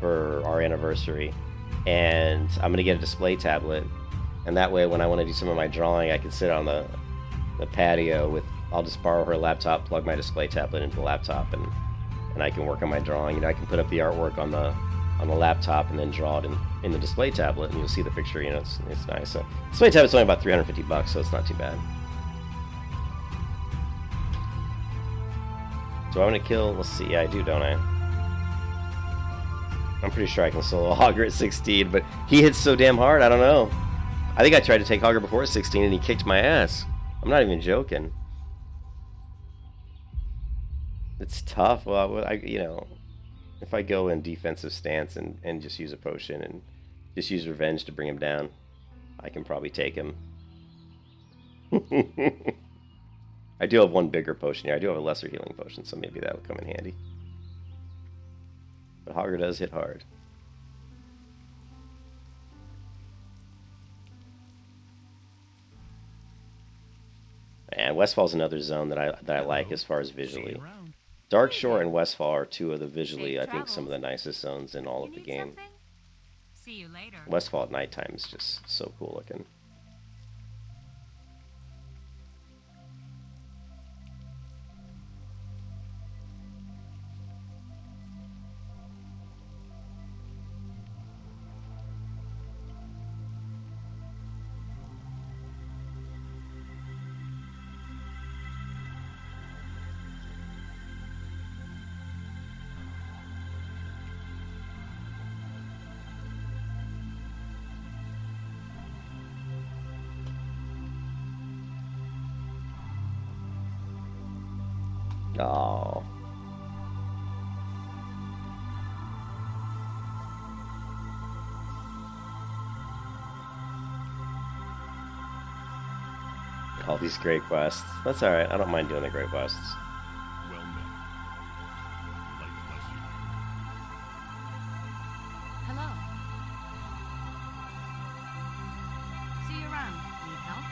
for our anniversary. And I'm going to get a display tablet. And that way, when I want to do some of my drawing, I can sit on the patio with... I'll just borrow her laptop, plug my display tablet into the laptop, and I can work on my drawing. You know, I can put up the artwork on the laptop and then draw it in the display tablet, and you'll see the picture. You know, it's nice. So display tablet's only about $350, so it's not too bad. Do I want to kill? Let's see. Yeah, I do, don't I? I'm pretty sure I can solo Hogger at 16, but he hits so damn hard. I don't know. I think I tried to take Hogger before at 16, and he kicked my ass. I'm not even joking. It's tough. Well, you know, if I go in defensive stance and just use a potion and just use revenge to bring him down, I can probably take him. I do have one bigger potion here. I do have a lesser healing potion, so maybe that'll come in handy. But Hogger does hit hard. And Westfall's another zone that I like as far as visually. Darkshore and Westfall are 2 of the visually, I think, some of the nicest zones in all of the game. See you later. Westfall at nighttime is just so cool looking. Oh. All these great quests. That's alright. I don't mind doing the great quests. Well met. Light bless you. Hello. See you around. Need help?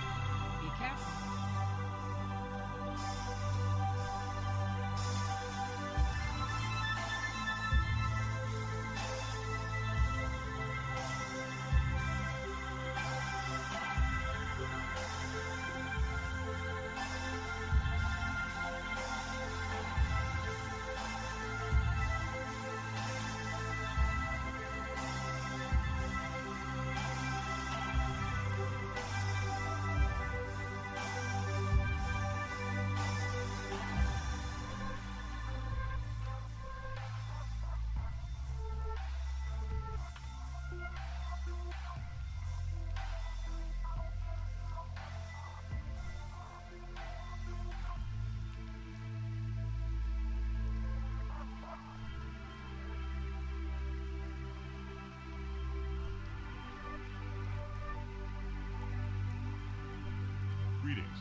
Greetings.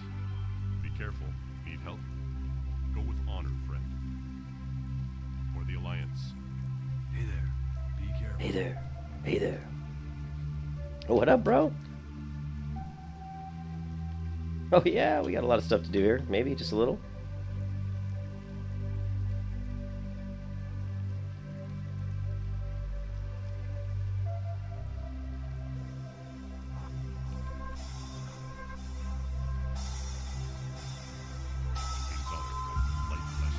Be careful. Need help? Go with honor, friend. For the Alliance. Hey there. Be careful. Hey there. Hey there. What up, bro? Oh yeah, we got a lot of stuff to do here. Maybe just a little. King's honor, friend. Light bless you.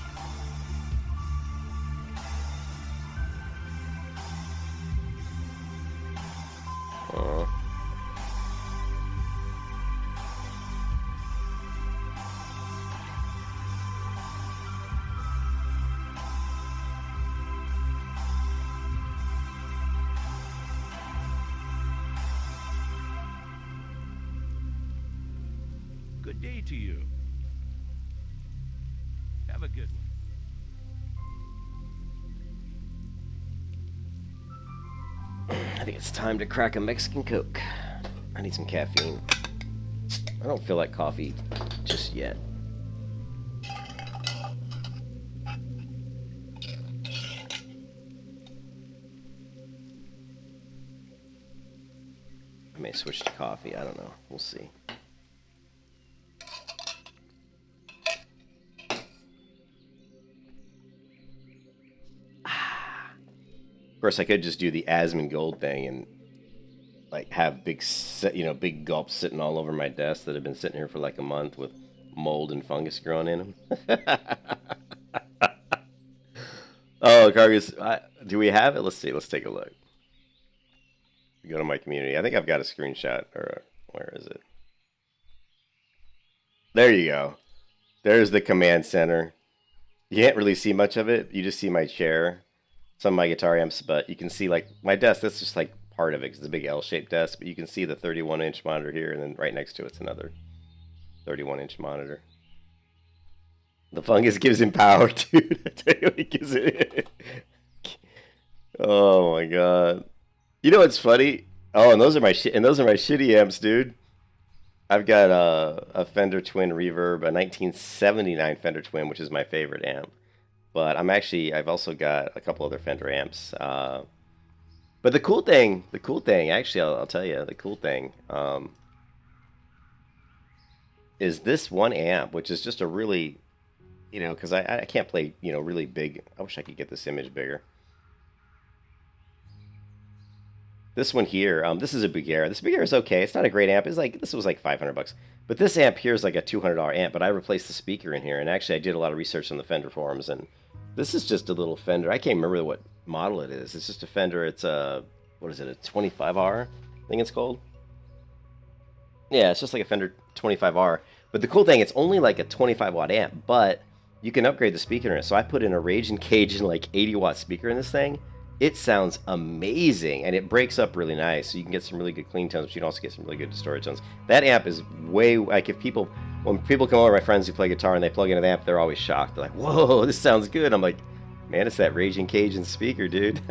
Aw. Good day to you. Have a good one. I think it's time to crack a Mexican Coke. I need some caffeine. I don't feel like coffee just yet. I may switch to coffee. I don't know. We'll see. Of course, I could just do the Asmongold thing and like have big, big gulps sitting all over my desk that have been sitting here for like a month with mold and fungus growing in them. Oh, Cargus, do we have it? Let's see. Let's take a look. Go to my community. I think I've got a screenshot. Or where is it? There you go. There's the command center. You can't really see much of it. You just see my chair, some of my guitar amps, but you can see like my desk. That's just like part of it because it's a big L-shaped desk. But you can see the 31-inch monitor here, and then right next to it's another 31-inch monitor. The fungus gives him power, dude. I tell you what, it gives it. Oh my god. You know what's funny? Oh, and those are my shitty amps, dude. I've got a Fender Twin Reverb, a 1979 Fender Twin, which is my favorite amp. But I've also got a couple other Fender amps. But the cool thing, actually, I'll tell you, the cool thing is this one amp, which is just a really, because I can't play, really big. I wish I could get this image bigger. This one here, this is a Buccaneers. This Buccaneers is okay. It's not a great amp. This was like $500. But this amp here is like a $200 amp. But I replaced the speaker in here, and actually I did a lot of research on the Fender forums, and this is just a little Fender. I can't remember what model it is. It's just a Fender. It's a, what is it, a 25R? I think it's called. Yeah, it's just like a Fender 25R. But the cool thing, it's only like a 25-watt amp, but you can upgrade the speaker in it. So I put in a Raging Cajun like 80-watt speaker in this thing. It sounds amazing, and it breaks up really nice, so you can get some really good clean tones, but you can also get some really good distorted tones. That amp is way, like, when people come over, my friends who play guitar, and they plug into the amp, they're always shocked. They're like, whoa, this sounds good. I'm like, man, it's that Raging Cajun speaker, dude.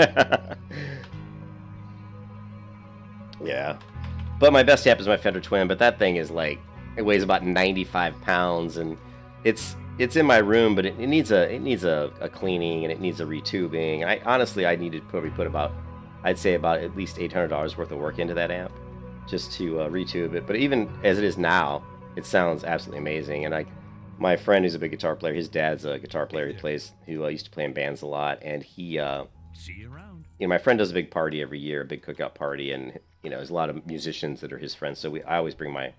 Yeah. But my best amp is my Fender Twin, but that thing is like, it weighs about 95 pounds, and it's in my room, but it needs a cleaning, and it needs a retubing. I need to probably put about, I'd say about at least $800 worth of work into that amp just to retube it. But even as it is now, it sounds absolutely amazing. And my friend who's a big guitar player, his dad's a guitar player. He used to play in bands a lot, and he See you around. my friend does a big party every year, a big cookout party, and there's a lot of musicians that are his friends. So I always bring my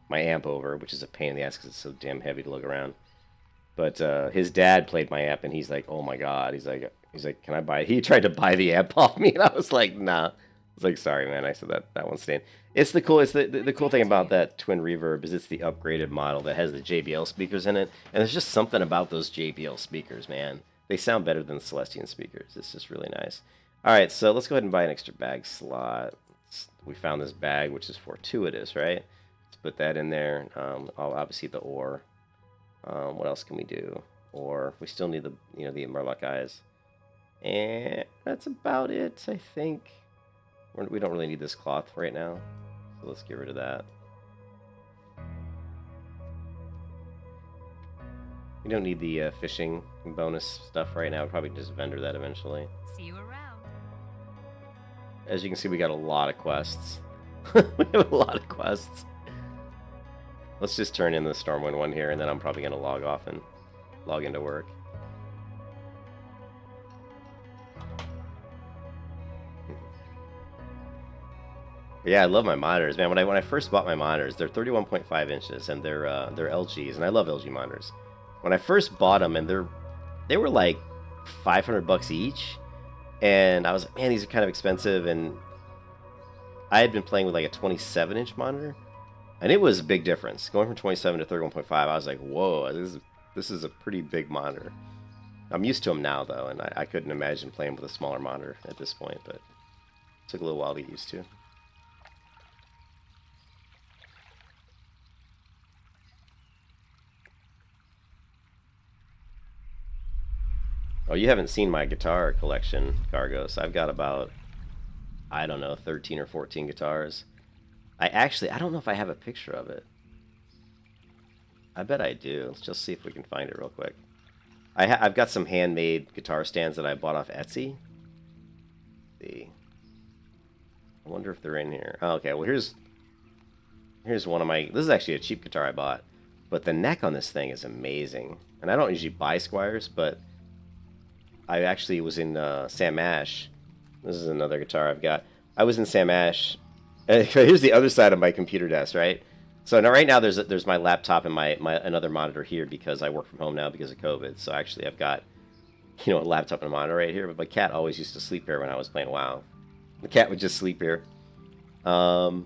amp over, which is a pain in the ass because it's so damn heavy to lug around. But his dad played my amp, and he's like, "Oh my god!" He's like, "Can I buy it?" He tried to buy the amp off me, and I was like, "Nah." I was like, "Sorry, man." I said that one's staying. It's the cool. It's the cool thing about that Twin Reverb is it's the upgraded model that has the JBL speakers in it, and there's just something about those JBL speakers, man. They sound better than the Celestion speakers. It's just really nice. All right, so let's go ahead and buy an extra bag slot. We found this bag, which is fortuitous, right? Let's put that in there. Obviously the ore. What else can we do? Or we still need the the Murloc eyes, and that's about it. I think we don't really need this cloth right now, so let's get rid of that. We don't need the fishing bonus stuff right now. We'll probably just vendor that eventually. See you around. As you can see, we got a lot of quests. We have a lot of quests. Let's just turn in the Stormwind one here, and then I'm probably going to log off and log into work. Yeah, I love my monitors, man. When I first bought my monitors, they're 31.5 inches, and they're LGs, and I love LG monitors. When I first bought them, and they were like $500 each, and I was like, man, these are kind of expensive, and I had been playing with like a 27-inch monitor, and it was a big difference. Going from 27 to 31.5, I was like, whoa, this is a pretty big monitor. I'm used to them now, though, and I couldn't imagine playing with a smaller monitor at this point, but it took a little while to get used to. Oh, you haven't seen my guitar collection, Gargos. I've got about, I don't know, 13 or 14 guitars. I don't know if I have a picture of it. I bet I do. Let's just see if we can find it real quick. I've got some handmade guitar stands that I bought off Etsy. Let's see. I wonder if they're in here. Oh, okay, well here's one of my... This is actually a cheap guitar I bought. But the neck on this thing is amazing. And I don't usually buy Squires, but I actually was in Sam Ash. This is another guitar I've got. I was in Sam Ash. Here's the other side of my computer desk, right? So now, right now, there's my laptop and my another monitor here because I work from home now because of COVID. So actually, I've got, you know, a laptop and a monitor right here. But my cat always used to sleep here when I was playing WoW. The cat would just sleep here. Yeah,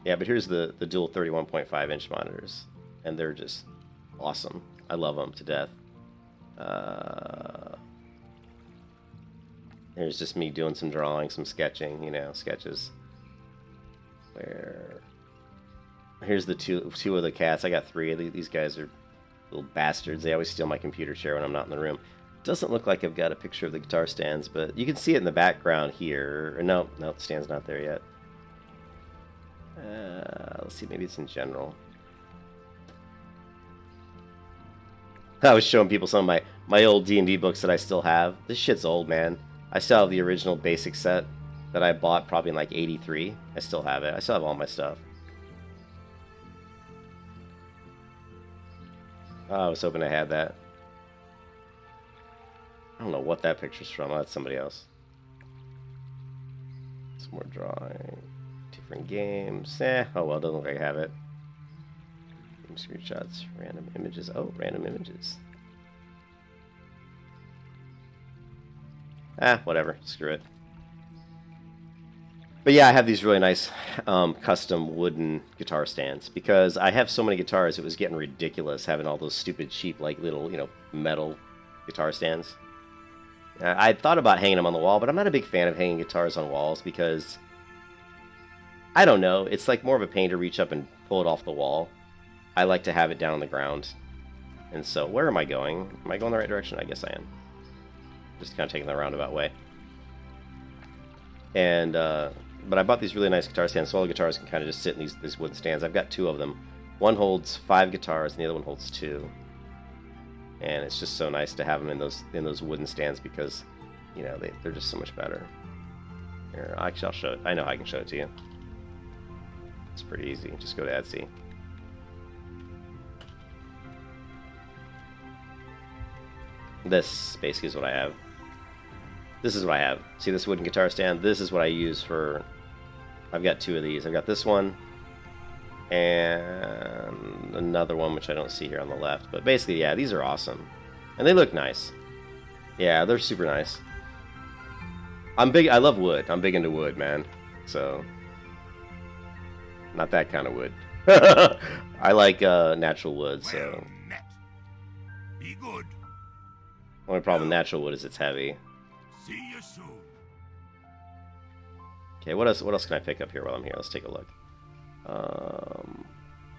but here's the dual 31.5-inch monitors, and they're just awesome. I love them to death. Here's just me doing some drawing, some sketching, you know, sketches. Here's the two of the cats. I got three. These guys are little bastards. They always steal my computer chair when I'm not in the room. Doesn't look like I've got a picture of the guitar stands, but you can see it in the background here. No, the stand's not there yet. Let's see, maybe it's in general. I was showing people some of my old D&D books that I still have. This shit's old, man. I still have the original basic set that I bought probably in like '83. I still have it. I still have all my stuff. Oh, I was hoping I had that. I don't know what that picture's from. Oh, that's somebody else. Some more drawing. Different games. Oh well, doesn't look like I have it. Game screenshots. Random images. Oh, random images. Whatever. Screw it. But yeah, I have these really nice custom wooden guitar stands because I have so many guitars. It was getting ridiculous having all those stupid, cheap, like little, you know, metal guitar stands. I thought about hanging them on the wall, but I'm not a big fan of hanging guitars on walls because I don't know. It's like more of a pain to reach up and pull it off the wall. I like to have it down on the ground. And so, where am I going? Am I going the right direction? I guess I am. Just kind of taking the roundabout way. And, but I bought these really nice guitar stands, so all the guitars can kind of just sit in these wooden stands. I've got two of them. One holds 5 guitars, and the other one holds 2. And it's just so nice to have them in those wooden stands because, you know, they're just so much better. Here, actually, I'll show it. I know I can show it to you. It's pretty easy. Just go to Etsy. This basically is what I have. This is what I have. See this wooden guitar stand? This is what I use for... I've got 2 of these. I've got this one and another one which I don't see here on the left. But basically, yeah, these are awesome. And they look nice. Yeah, they're super nice. I love wood. I'm big into wood, man. So, not that kind of wood. I like natural wood, so... Well met. Be good. Only problem with natural wood is it's heavy. See you soon. Okay, what else can I pick up here while I'm here? Let's take a look.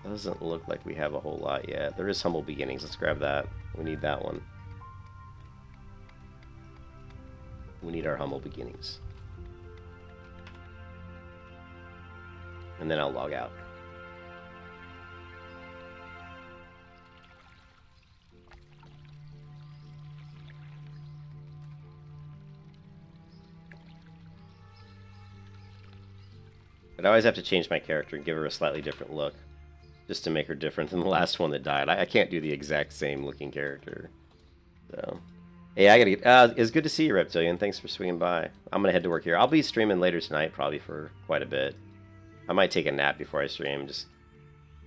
Doesn't look like we have a whole lot yet. There is Humble Beginnings. Let's grab that. We need that one. We need our Humble Beginnings. And then I'll log out. But I always have to change my character and give her a slightly different look, just to make her different than the last one that died. I can't do the exact same looking character. So, hey, I gotta get. It's good to see you, Reptilian. Thanks for swinging by. I'm gonna head to work here. I'll be streaming later tonight, probably for quite a bit. I might take a nap before I stream, just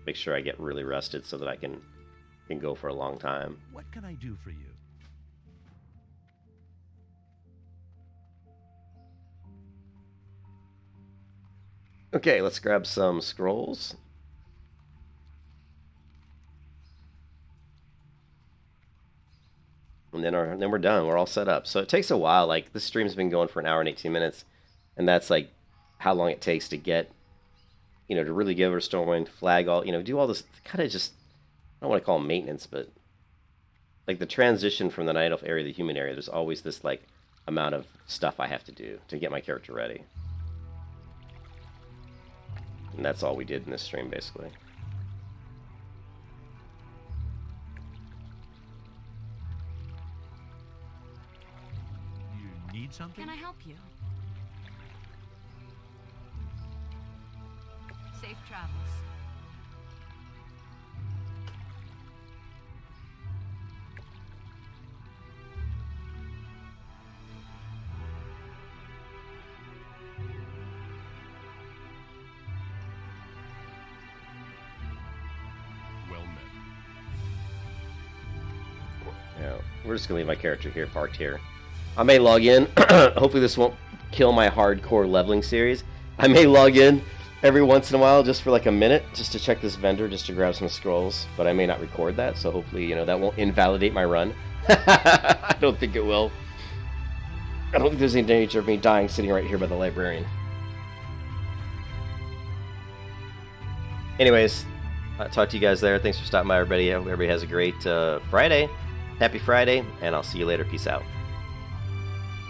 make sure I get really rested so that I can go for a long time. What can I do for you? Okay, let's grab some scrolls. And then we're done. We're all set up. So it takes a while. Like, this stream's been going for an hour and 18 minutes. And that's, like, how long it takes to get, you know, to really give her Stormwind, flag all, you know, do all this kind of just, I don't want to call it maintenance, but, like, the transition from the Night Elf area to the human area, there's always this, like, amount of stuff I have to do to get my character ready. And that's all we did in this stream, basically. You need something? Can I help you? Safe travels. Well met. Yeah, we're just gonna leave my character here, parked here. I may log in. Hopefully this won't kill my hardcore leveling series. I may log in every once in a while just for like a minute, just to check this vendor, just to grab some scrolls. But I may not record that, so hopefully, you know, that won't invalidate my run. I don't think it will. I don't think there's any danger of me dying sitting right here by the librarian. Anyways, I'll talk to you guys there. Thanks for stopping by, everybody. I hope everybody has a great Friday. Happy Friday, and I'll see you later. Peace out.